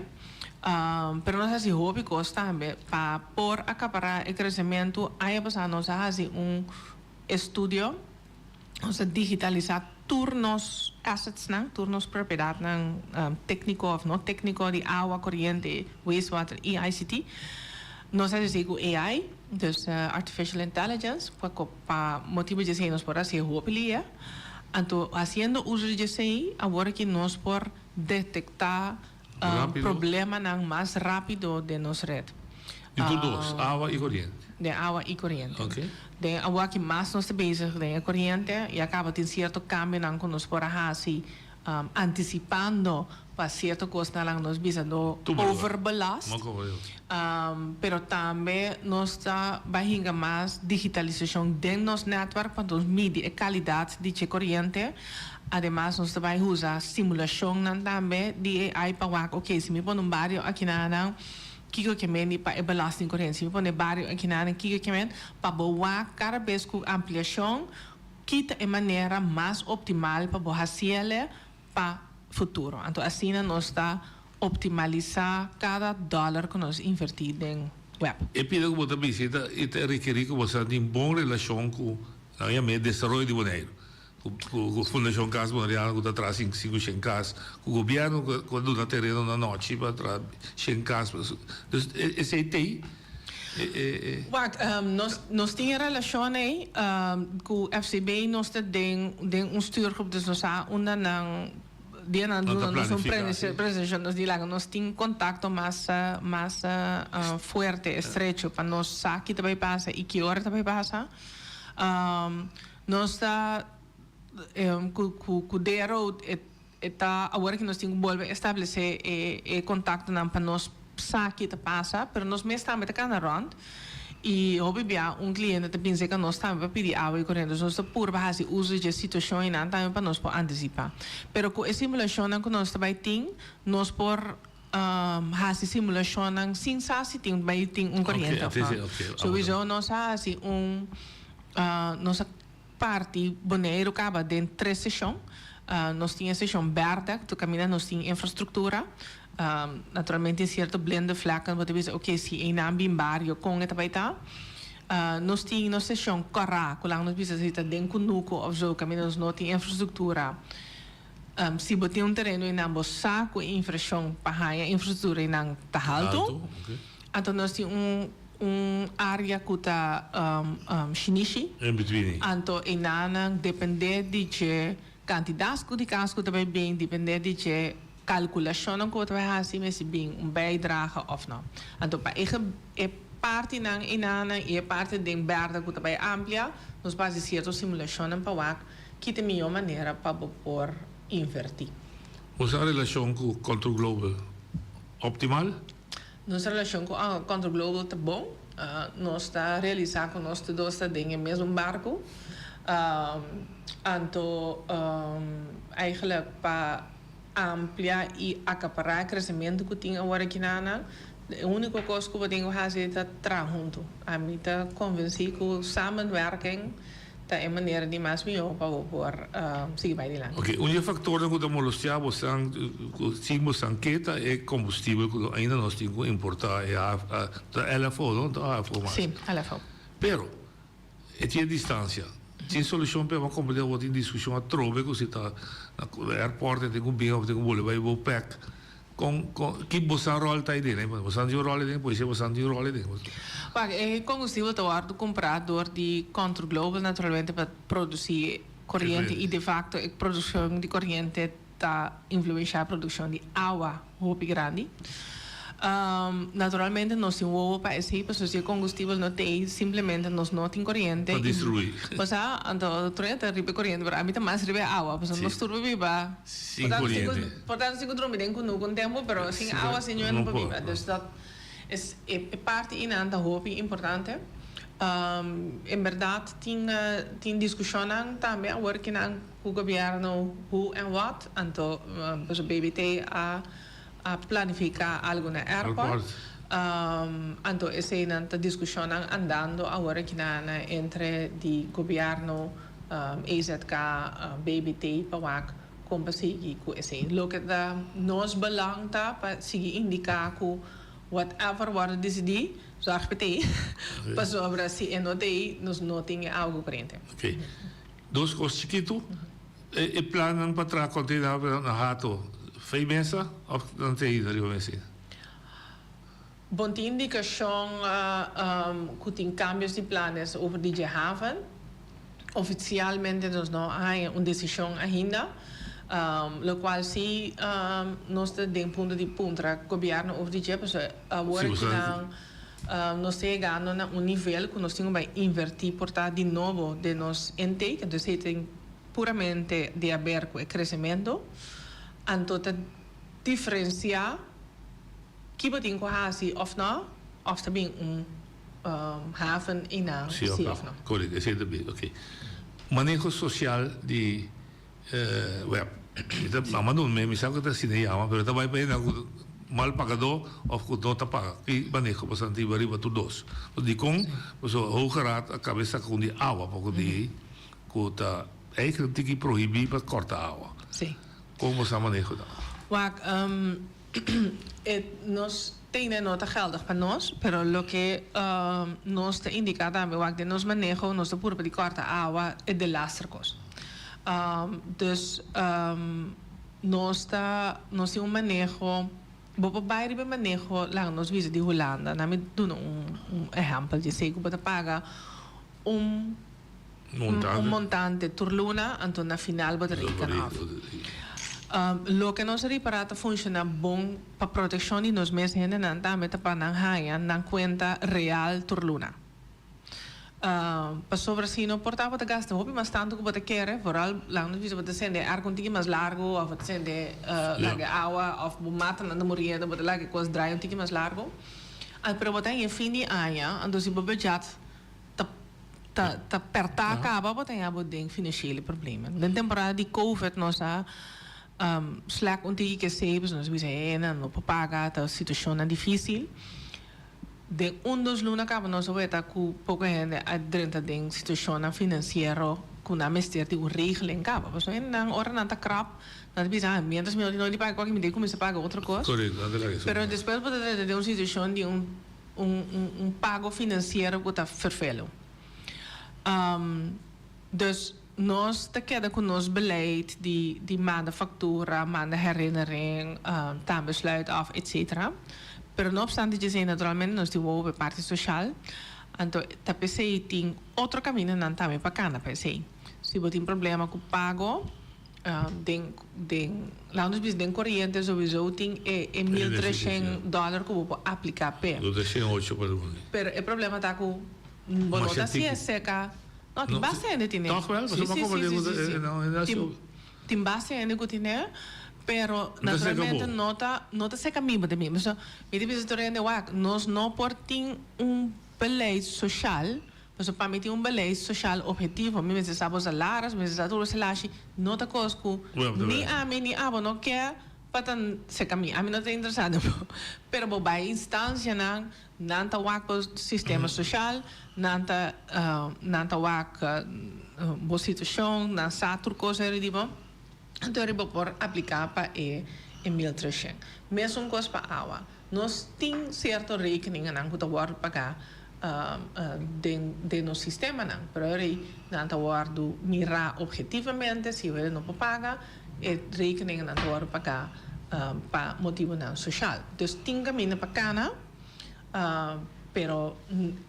pero nós assim hopi costa também pa por acaparar o crescimento aí passa nós assim estudio nós digitalizar turnos assets turnos propriedade técnico of não técnico de água corrente wastewater e ICT nós fazemos AI dus artificial intelligence para motivo de ser nós por assim hopelia então fazendo uso de AI agora que nós por detectar problema mais rápido de nossa rede e tudo água e corrente de água e corrente okay. De agora que mais nós estamos bezig com a corrente e acaba tendo certo câmbio não que nós por assim antecipando para certa coisa não nós visando overbelast pero também nós está baixa mais digitalização de nosso network para nós medir a qualidade de corrente. Además nós também usar simulação também de AI para ok se me põe barrio aqui na kiko kemen para a belasting corrente. Se põe barrio aqui na kiko kemen para boa cada vez com ampliação kita a maneira mais optimal para fazer para futuro. Então assim nós está optimalizar cada dólar que nós invertir em web. E pido que você visita e te requerir que você tenha boa relação com a desenvolvimento de dinheiro. Com a Fundação Casa Bonariana, que está trazendo 500 casas, com o governo, quando dá terreno na noite, para trazer 100 casas. Então, esse aí nós temos relação aí com o FCB, nós temos stuurgroep, dus nós temos nós temos contato mais forte, estreito, para nós saber que também passa e que hora também passa. Nós está com Dero está agora que nós temos que voltar a estabelecer contato para nós saber que passa, mas nós mesmo estamos cá na rond E obviamente um cliente te pensa que nós também para pedir água e corrente, nós estamos por base uso de situação e não também para nós por antecipar. Pero com a simulação que nós também tem, nós por hace simulação sem se tem vai tem corrente. Sowieso nós hace nossa parte boneiro acaba dentro 3 sessões. Nós tínhamos sessão verde, que caminha nós tínhamos infraestrutura. Naturalmente em certo blende vlakken, wat we oké, si een naam bimbar, je kon het bij ta. Nós tínhamos nossa sessão corra, quando nós precisamos de cunuco ou zo, caminhos não tem infraestrutura. Se botar terreno em nambo saco infraestrutura para a infraestrutura em nam tahalto, então nós tínhamos área que está chinichi. In between. Então em nana depende de quantidade de casco também bem depende de calculação que we gaan zien met een bijdrage of nou. En dan bij parte nang inana e parte de berda que também amplia, nos baseamos simulação para wak que tem melhor maneira para por invertir. Nossa relação com o Control Global optimal? Nossa relação com o Control Global está bom. Nós está realizando com nós todos está dentro do mesmo barco. Então, eigenlijk para amplia e acaparar o crescimento que tinha agora aqui na a única coisa que eu tenho que fazer é trabalhar junto. A mim está convencido que samenwerking é a maneira de mais melhor para seguir mais lá. Ok, um fator que nós molestiamos sigmos anqueta é combustível que ainda nós temos que importar é a LFO, não a LFO. Sim, LFO. Pero é tinha distância. Sem solução para uma companhia que tem discussão a trove que você está no aeroporto tem um bingo tem um bolo vai o pack com que você rol tá aí dentro você não rol dentro pois você não rol dentro. Mas é combustível do comprador de Control Global naturalmente para produzir corrente e de facto a produção de corrente está influenciar a produção de água muito grande. Naturalmente nós temos para esse porque o combustível não tem simplesmente nós não tem corrente para destruir pois então torrente ribe corrente para mim mais ribe água pois nós turbo viva portanto se encontramos dentro com tempo pero sem água sem não pode viver então é parte inanta muito importante em verdade tem discussão também agora que o governo hoe en wat então o BBT a planificar algo na airport. Então, essa é a discussão andando agora aqui entre o governo, EZK, BBT, para conseguir com esse. O que nós belang para seguir indicar que whatever wordt decidido, zorg PT, para sobre se é não tem, nós não tem algo corrente. Ok. Dois coisas chiquito, e plano para trazer conteúdo na rato. Foi mensa ou não tem ido ali mensa? Bom, tem indicação que tem cambios de planos over de haven. Oficialmente nós não há uma decisão ainda, o qual se nós temos ponto de ponta governo over de porque agora que nós chegando a nível que nós temos que invertir portar de novo de nos intake, então se tem puramente de haver com o crescimento. Então, diferenciar que você tem que fazer ou não, ou também haven e não. Sim, correto, esse é bem, ok. Manejo social de web. Mas não me sabe que está assim, mas também vai mal pagador of que não está paga. Que manejo bastante variável tudo dois. De com, você hoogeraad a cabeça com de água, porque que está eigenlijk tem que proibir para cortar água. Sim. Como você maneja dat? Nós temos nota geldig para nós, pero lo que nos indica também que nós manejo, nós por de corta água é de lastigos. Dus nós temos manejo, bobo bairro manejo lá nós visa de Holanda, na me dou exemplo de sei que você paga montante turluna, então na final você recana. Lo que nós reparata funciona bom para proteção de nós mesmos gente não tá meta para não ganhar na conta real turluna. Para sobre si não portava de gasto, hobby mas tanto que você quer, vooral lá nós visa você sende ar contigo mais largo, ou você sende larga água, ou mata na moria, você larga coisas dry um tico mais largo. Pero botar em fim de ano, então se o budget tá apertar acaba, botar em abo de financiële problemen. Na temporada de COVID nós slecht ontige que sabes, nós dizemos, não paga, a situação é difícil. De dos luna acaba nós vamos estar com pouca gente dentro de situação financeira com a mestre de uma regra em cabo. Porque na hora não tá crap, nós dizemos, mientras me não lhe paga qualquer medida, começa a pagar outra coisa. Correto, Pero depois pode ter uma situação de pago financeiro que está vervelho. Dus nós te queda com nos beleid die maanden factura, maanden herinnering, taanbesluit af, etc. Pero no obstante, je zei naturalmente nós desenvolve parte social. Então, a PC tem outro caminho não também para cá na PC. Se você tem problema com pago, lá nos bizden corrente sowieso tem $1.300 que você aplicar pé. Do 108 para o mundo. Pero o problema está com bonota se é seca. Não, tem bastante tem. Toch wel, mas uma coisa não, tem bastante que tem, pero naturalmente nota seca mesmo também. Mas me diz durante o nós não portem beleid social, mas para mim tem beleid social objetivo. Me diz sabe salários, me diz tudo salashi, nota cosco. Ni a mim ni a não quer para seca mim. A mim não é interessante. Pero by instância nanta wak sistema social, nanta wak bo situação, na satur coisa tipo. Então eu vou por aplicar para $1.300. Mesmo coisa para água. Nós tem certo rekening não que tá pagar de no sistema não. Pero aí não tá guardo mirar objetivamente se ele não paga, rekening não tá pagar para motivo não social. Dus tem caminho para cá, pero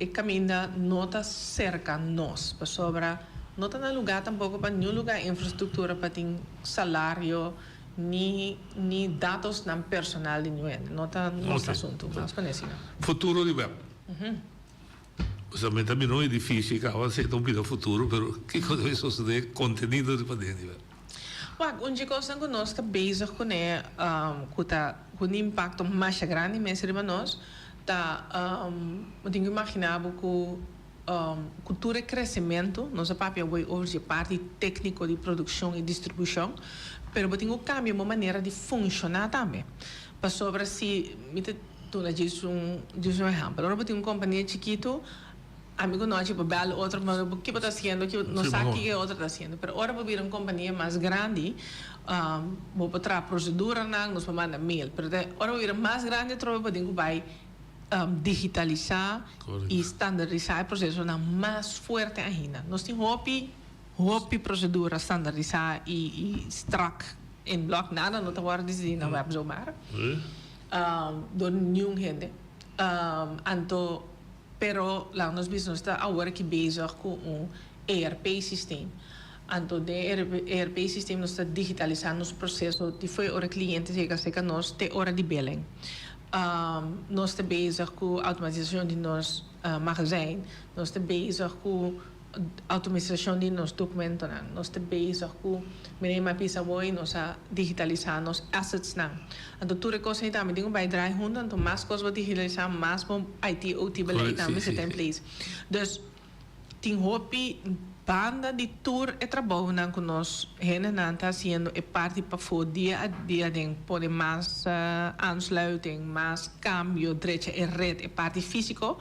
o caminho não está cerca nós, para sobra. Não está no lugar tampoco para nenhum lugar infraestrutura para ter salário ni dados não personal de ninguém. Não está no assunto. Mas conhece não. Futuro de web. Também não é difícil, acaba de não pedir futuro, mas que coisa isso de conteúdo de pandemia. Uma coisa que nós estamos bezig com o impacto mais grande, mas para nós, eu tenho imaginado que cultura de crescimento, nossa papel vai hoje a parte técnica de produção e distribuição, mas tem um cambio, uma maneira de funcionar também. Para sobre se, tu não diz exemplo, agora tem uma companhia chiquito, amigo nosso tipo belo outro, mas o que está fazendo, que não sabe o que outro está fazendo, mas agora para vir uma companhia mais grande, vou para a procedura não, nos manda mail, mas agora para vir mais grande, trouxe para dingo vai digitalizar e standardizar o processo mais forte ainda. Nós temos hopi procedura standardizar e strak em bloco nada não está agora decidindo na web zomaar. Do nenhum gente. Anto pero lá nos business está agora que bezig com ERP sistema. Anto de ERP sistema nós está digitalizando os processos de foi hora cliente chega nós te hora de billing. Nós estamos bezig com a automatização de nosso magazine, nós estamos bezig com a automatização de nosso documento, nós estamos bezig com a pizza boy, nós digitalizar nossos assets. Então, tudo é coisa que também tem que draaien junto, então mais coisas vão digitalizar, mais IT, OT beleid também se tem place. Dus, tem hopi banda de tour e trabalho que nós está fazendo é parte para o dia a dia de poder mais aansluiting, mais cambio, direito e rede é parte físico,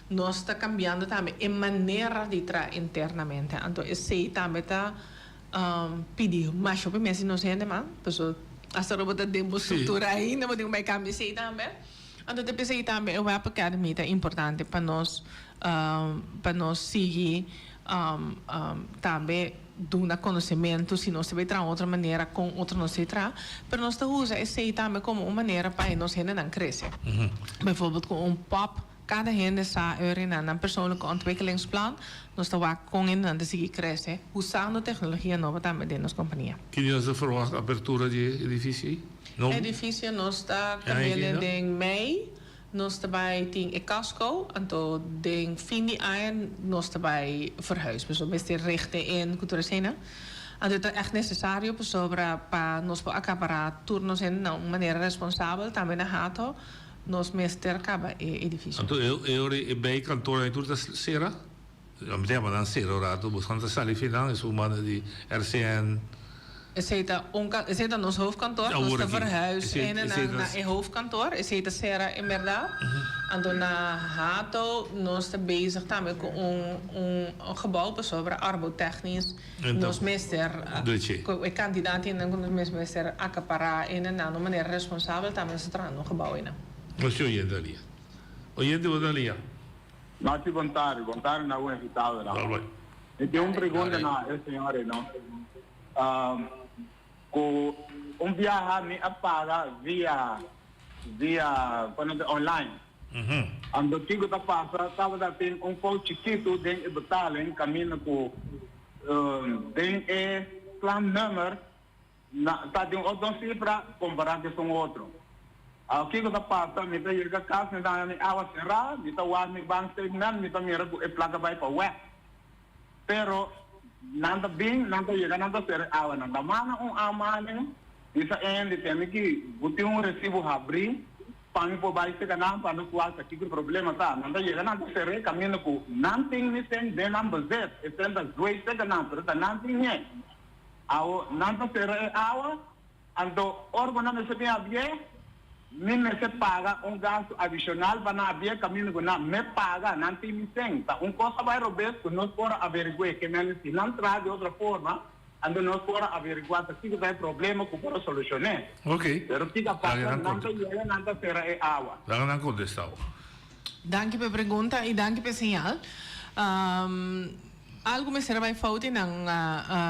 nós está cambiando também a maneira de trabalhar internamente. Então, esse também está pedindo mais sobre mesmo nós gente, mas pessoal, essa robota tem uma estrutura ainda, mas tem um cambio esse também. Então, depois aí também o Web Academy é importante para nós seguir também do conhecimento, se nós vai trazer outra maneira com outra nós se traz, mas nós usa esse também como uma maneira para nós gente não crescer. Bijvoorbeeld com pop, cada gente sabe in een persoonlijke ontwikkelingsplan, nós estamos com ele de seguir crescer, usando tecnologia nova também dentro da companhia. Que nós verwacht abertura de edifício? Edifício nós está trabalhando em mei. Nós também tem casco, então de fim de ano nós também verhuizen, dus met de rechten in cultura cena. Então é echt necessário para nós acabar turnos em uma maneira responsável também na rato nos meester acaba edificio. Então eu bij kantoor en toen dat Sera. Ja, meteen maar dan Sera raad. Dus gaan ze sallie vinden. Is hoe man die RCN. Is het nos hoofdkantoor, Ja, nos hoor te ik. verhuizen Is en het- naar een hoofdkantoor. Is het Sera inderdaad. En dan na hato nos te bezig daarmee met een gebouw sobre arbotechnisch. En Nos dan- meester, Doetje. kandidaat in dan nos meester acapara in en dan manier responsabel daarmee se tra no gebouw in. Wat je oyente ali. Oyente wat ali. Noite, bom tarde na rua invitado. Eu tenho uma pergunta na senhora, não? Com viajar me apaga via online. Ando tigo da passa, estava da tem pouco chiquito de betalen caminho com tem plan number na tá de outra cifra comparado com outro. O que da passa me tem que casa me dá me água será, me tá o me bank statement, me tá me placa vai para web. Pero nanda bing nanda llega nanda ser água nanda mana amane isa end tem que botar recibo abrir para por baixo que não para não falar que o problema tá nanda llega nanda ser caminho com nothing me tem de number z é da dois que não para nothing é ao nanda ser água ando órgão não se tem abrir me se paga gasto adicional para abrir caminho com me paga nothing me tem tá coisa vai rober que nós por averiguar que me não traz de outra forma ando nós por averiguar se tem problema que por solucionar. Ok. Pero fica para não llega nada será água. Dan dan contestado. Dank je per pergunta e dank je per signaal. Algo me será bij fout in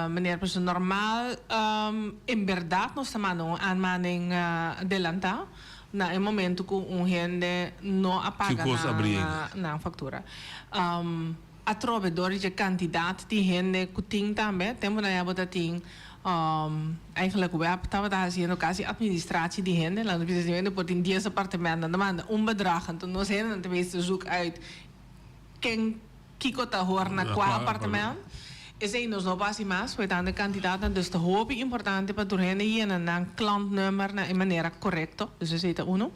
meneer persoon normaal in verdad nos tomando aanmaning delanta na el momento que gente no apaga na factura. A trovedor de kandidaat die gente que tem também temos na época tem eigenlijk web estava fazendo quase administratie die gente lá no presidente por tem 10 apartamentos demanda bedrag então nós hen te wees zoek uit quem Kiko te horen naar qua appartement. Is een nos no pasi mas, we dan de kandidaten dus de hoop importante para doorheen hier en een klantnummer na in maniera correcto. Dus is het uno.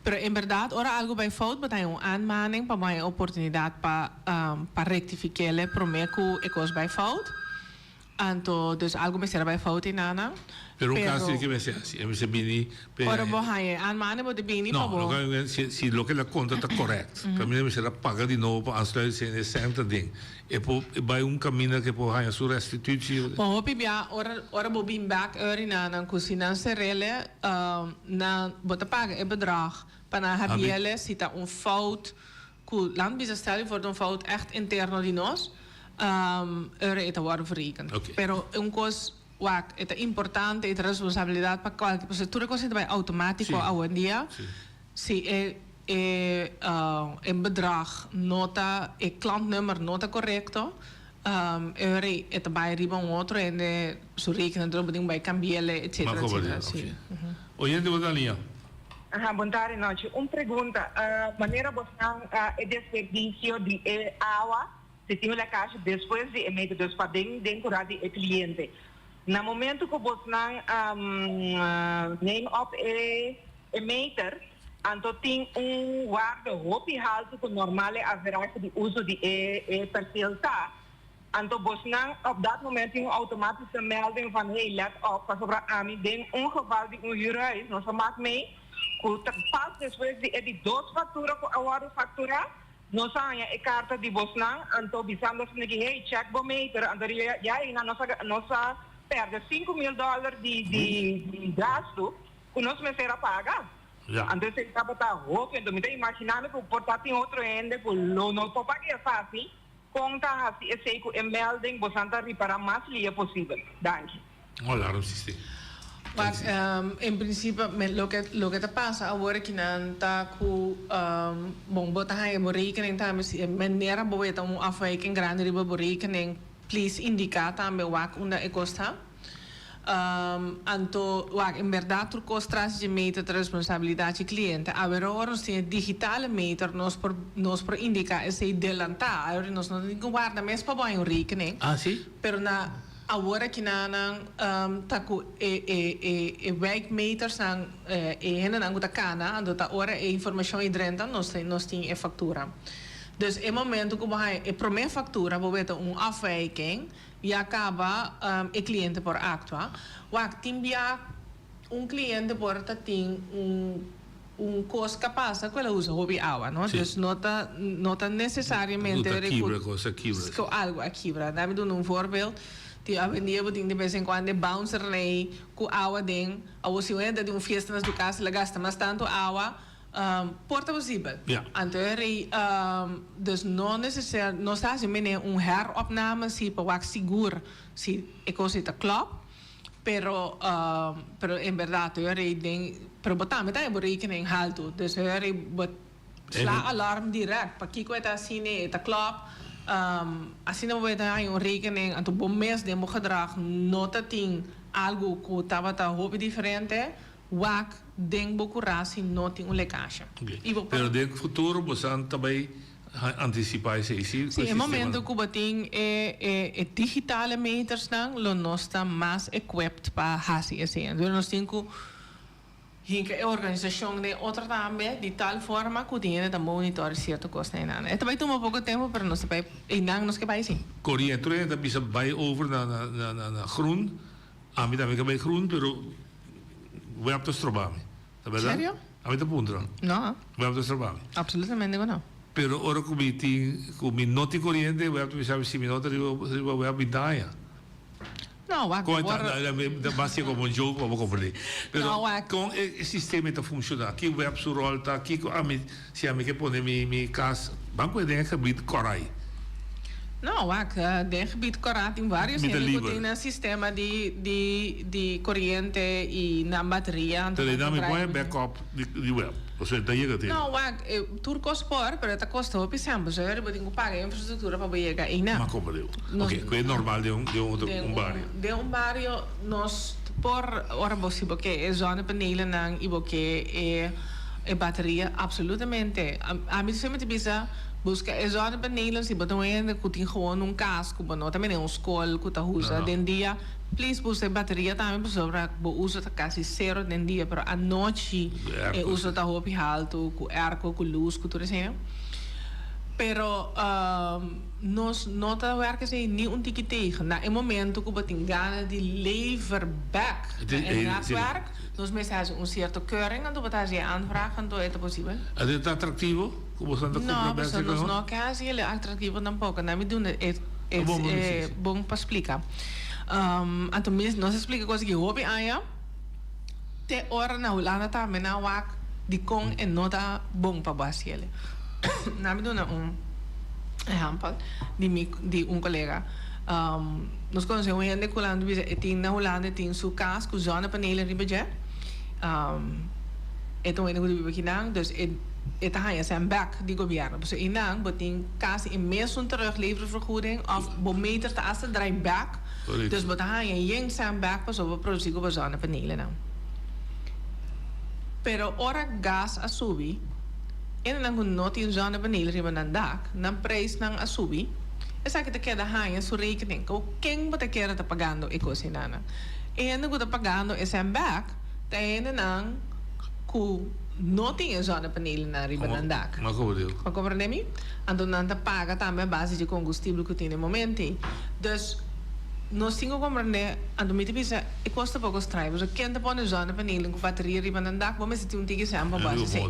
Pero en verdad, ora algo bij fout, maar een aanmaning para mijn oportunidad para rectificare promeco ecos bij fout. Anto dus algo me será bij fout in Nana. Pero un caso que me sea así, me se bini. Ora bohaye, aanmaning moet de bini no, si lo que la conta está correcto. Camino me será paga de nuevo para aansluiten in hetzelfde ding. E bij un camino que por haya su restitutie. Maar hoop ik ja, ora bobin back urina na kusina serele na bota paga e bedrag para habiele sita un fout ku landbizestel voor een fout echt interno di nos euro het worden verrekend. Okay. Pero un cos wak het importante het responsabilidad para qualquer pessoa tudo coisa vai automático hoje em dia. Si een bedrag nota klantnummer nota correcto euro het bij riba outro en su rekenen erop ding bij cambiele etc. Oyente wat ali. Bom tarde, noite. Pergunta. Maneira você é desperdício de água se tem uma caixa depois de emitir dos para dentro do cliente. No momento que você neem op meter, então tem waarde hoop alto que normaal averaje de uso de perceel tá. Então você op dat moment tem automatische melding van hey let op, pas op aan den geval de huurhuis, nós maak mee. Pas depois de duas facturas com a outra factura, nós temos a carta de Bosnan, então bisamos que hey check bometer, então já nossa perde $5,000 de gasto que nós me será pagar. Então se acaba tá roupa, então me imaginando que portar tem outro ende, que não pode pagar fácil, conta assim esse que melding Bosnan reparar mais lia possível. Danke. Olá, não sei. Mas, em princípio, lo que te passa agora que não está com bom botar aí o rekening também se maneira boa então afwijking grande riba o rekening please indicar também o que onde é custa anto em verdade o custo de meter a responsabilidade do cliente agora nós temos digitale meter nós por indicar esse delantar agora nós não temos guarda mesmo para o rekening ah sim pero na Agora que nanang taku wijkmeters ang henen ang utakana ando ta ora e informação hidrenta nós tem factura. Dus in momento que você promete factura, você tem afwijking e acaba cliente por actua. Wak timbia cliente por tem coisa capaz que ela usa hobby água, não? Dus nota necessariamente algo aqui, dá-me um voorbeeld. Die avenida de vez em quando bouncer lei com água dentro, a você entra de festa nas do casa, ela gasta mais tanto água, porta possível. Então, dus não está assim heropname se para o seguro se a coisa está claro, pero em verdade eu pero botar me tá berekening alto, dus eu sla alarm direct, para que coisa assim está claro. Assim não vai dar rekening aan bom mês de gedrag nota tem algo que estava hobby diferente wak denk bocurasi não tem lecagem. Pero dentro do futuro você também antecipar isso. Sim, no momento que você tem digitale meters não, nós está mais equipped para fazer isso. Então nós temos que a organização de outra também de tal forma que tiene de monitorar certas coisas na. Isso vai tomar pouco tempo, mas nós vai nós que vai sim. Corriente dan bisa bij over naar groen. Ami dan weer bij groen, pero we hebben te strobami. Serio? Ami te punto. No. We hebben te strobami. Absolutamente no. Pero ora kung noti corriente, we hebben te saber si minota we hebben bidaya. No, basta como um jogo, vamos compreender. Pero com o sistema está funcionando, aqui o web surolta, aqui se a mim que põe mi casa, banco de gebied corai. Não, de gebied corai tem vários tem um sistema de corrente e na bateria. Então, ele dá me põe backup de web. Você está chegando. Não, turco sport, pero está custando o exemplo, já eu tenho que pagar a infraestrutura para chegar aí não. Mas como deu? Ok, que é normal de barrio. De barrio nós por ora possível que é zona panela não e porque é bateria absolutamente. A mim sempre bisa busca é zona panela se botam ainda que tem gewoon casco, mas não também é escola que tá usa den dia. Please busca bateria também por sobre uso tá quase zero den dia, pero a noite uso tá hobby alto, com arco, com luz, com tudo assim. Pero nós não tá werken ze niet tiki tegen. Na een momento que você gana de lever back en netwerk, nós mesmo certo keuring en você faz aanvraag en é possível. É atrativo? Como você anda não, mas nós não queremos ele atrativo tampoco. Na me doen é bom para explicar. Então mesmo nós explica coisa que hobby aya. Te hora na Holanda também na wak de com e nota bom para basele. Na me doen exemplo de colega. Nós conhecemos gente que Holanda tem na Holanda tem sua casa com zona panela ribeja. Então ele vive aqui não, dus het hij zijn back die governo. Dus in lang betekent kasi in meer zo'n terugleververgoeding of bometer te als draai back. Dus wat hij en jeng zijn back pas over productie op zonnepanelen nou. Pero ora gas asubi en dan kun not in zonnepanelen riba nan dak, nan prijs nan asubi. Es aqui te queda hanya su rekening ko king bota kera ta pagando iko sinana. En dan kun pagando esen back, tayo nang ku não tem zonnepanelen na riba ng dak. Mas como deu? Compreende-me? Então não paga também a base de combustível que tem no momento. Dus nós temos que compreender, então me diz, custa pouco estranho. Você quer te pôr zonnepanelen com bateria riba ng dak, vamos ter que ser uma base assim.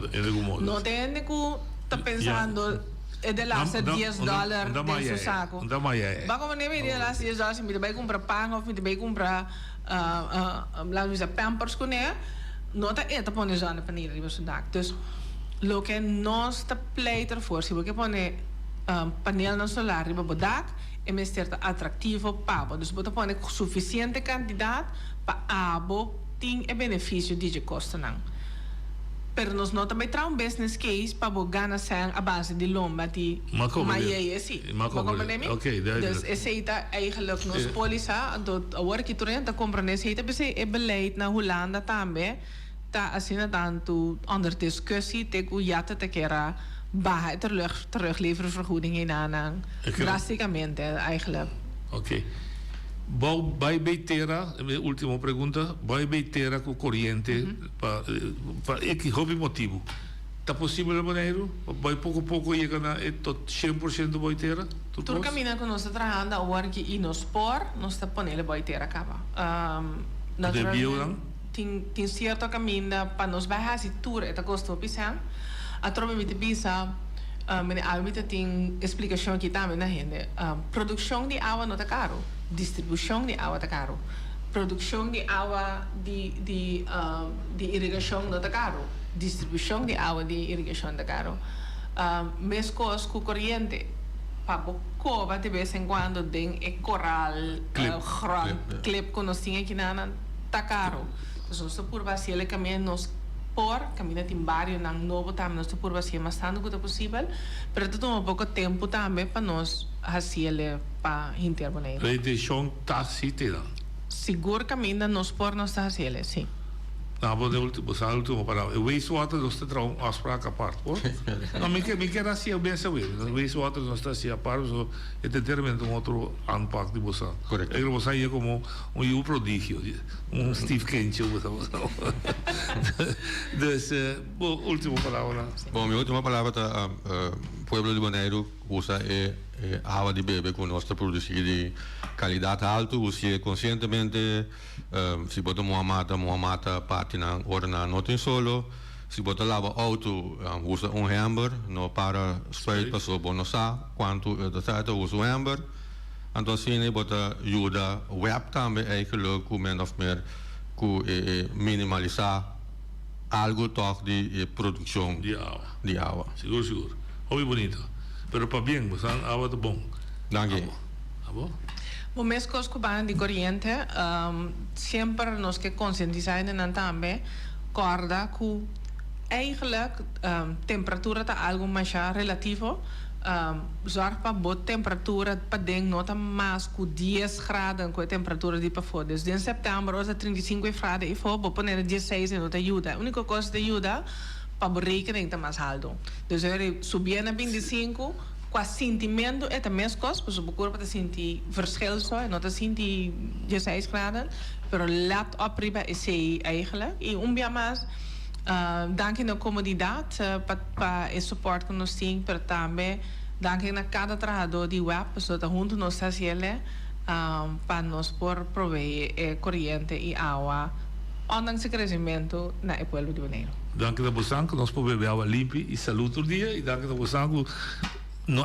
Não tem que tá pensando de laatste $10 dentro do saco. Mas como nem me de laatste $10, se me vai comprar pão ou me vai comprar pampers com ele. Não está é para pôr zona panela riba sundak. Dus lo que nós está pleiter voor, se você pôr panel no solar riba bodak, é mais certo atrativo para. Dus você pôr suficiente quantidade para abo tem é benefício de custo não. Pero nós não também traz business case para ganhar sem a base de lomba de maia assim. Maar oké, dus is het eigenlijk nos polisa, dat agora que turenta compra nesse het é beleid na Holanda também. Tá assim tanto onder discussie te ku jata te kera baie terugleververgoeding in aan drasticamente eigenlijk. Oké. Vai beitera, última pergunta, vai beitera com corrente para que hobby motivo. Está possível maneiro? Vai pouco a pouco chega na tot 100% beitera? Tur camina con nostra trabajando ahora que y nos por nos está poniendo boitera acaba. Naturalmente, tin cierto camino para nos bajar si tour eta costo pisan. A trobe mit bisa mene albita tin explicação aqui também na gente. Produção de água não tá caro, distribuição de água tá caro. Produção de água de irrigação não tá caro. Distribuição de água de irrigação tá caro. Mescos com corrente. Cova de vez em quando tem coral, clip que nós tínhamos aqui na tá caro. Então, nós por vazio caminho nós por caminho tem barrio na novo também nós por vazio mas tanto quanto possível, pero toma pouco tempo também para nós fazer para intervenir. Redição tá citida. Seguro caminho nós por nós fazer, sim. Nou, maar de última palavra. Wastewater nog steeds een afspraak apart, hoor. Nou, ik ken dat zie best wel. Wastewater nog steeds apart, zo het determinant een otro aanpak die bosa. Correcto. Ik bosa hier como un prodigio, un Steve Kentje. Dus, última palavra. Bom, minha última palavra tá Pueblo de Bonaire usa água de beber com nossa produção de qualidade alta, usa conscientemente se bota moamata patina orna não tem solo, se bota lava auto usa hammer, não para straight passou bom não sabe quanto da usa hammer, então sim bota ajuda web também eigenlijk com men of meer com minimalizar algo toch de produção de água. Seguro. Hobby bonito. Pero para bien, pues agua de bom. Danke. Abo? O mesmo coisa com de corrente, sempre nós que conscientizar também, corda que eigenlijk temperatura tá algo mais relativo, zorg para boa temperatura para dentro nota mais que 10 graus com a temperatura de para fora. Desde em setembro, hoje 35 graus e for, vou pôr 16 e não te ajuda. A única coisa que te ajuda para o rekening tá mais alto. Dus subir na 25, com sentimento é a mesma coisa, porque o corpo tá sentir verschil só, não tá sentir 16 graus, mas laat opriba é sei eigenlijk. E dia mais, dank na comodidade para o suporte que nós temos, mas também dank na cada trabalhador de web, pessoa tá junto nós fazendo para nós por prover corrente e água, ondanks o crescimento na Pueblo de Bonaire. Dank a você que nós podemos beber água limpa e saúde todo dia e dank a você que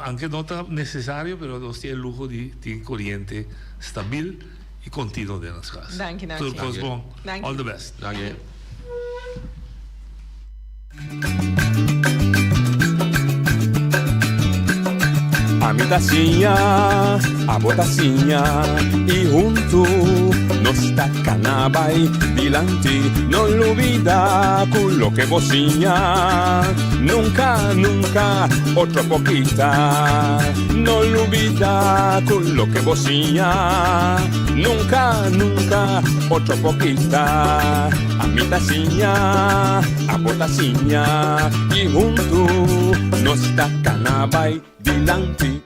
aunque não está necessário, mas nós temos o luxo de ter corrente stabil e contínuo dentro das casas. Danke. Tudo bom. All the best. Danke. A mi tacinha, a botacinha e junto nos tacanabay dilante, no olvida con lo que bocina, nunca otra poquita, no olvida con lo que bocina, nunca otra poquita, a mi tacinha, a botacinha y junto nos tacanabay dilante.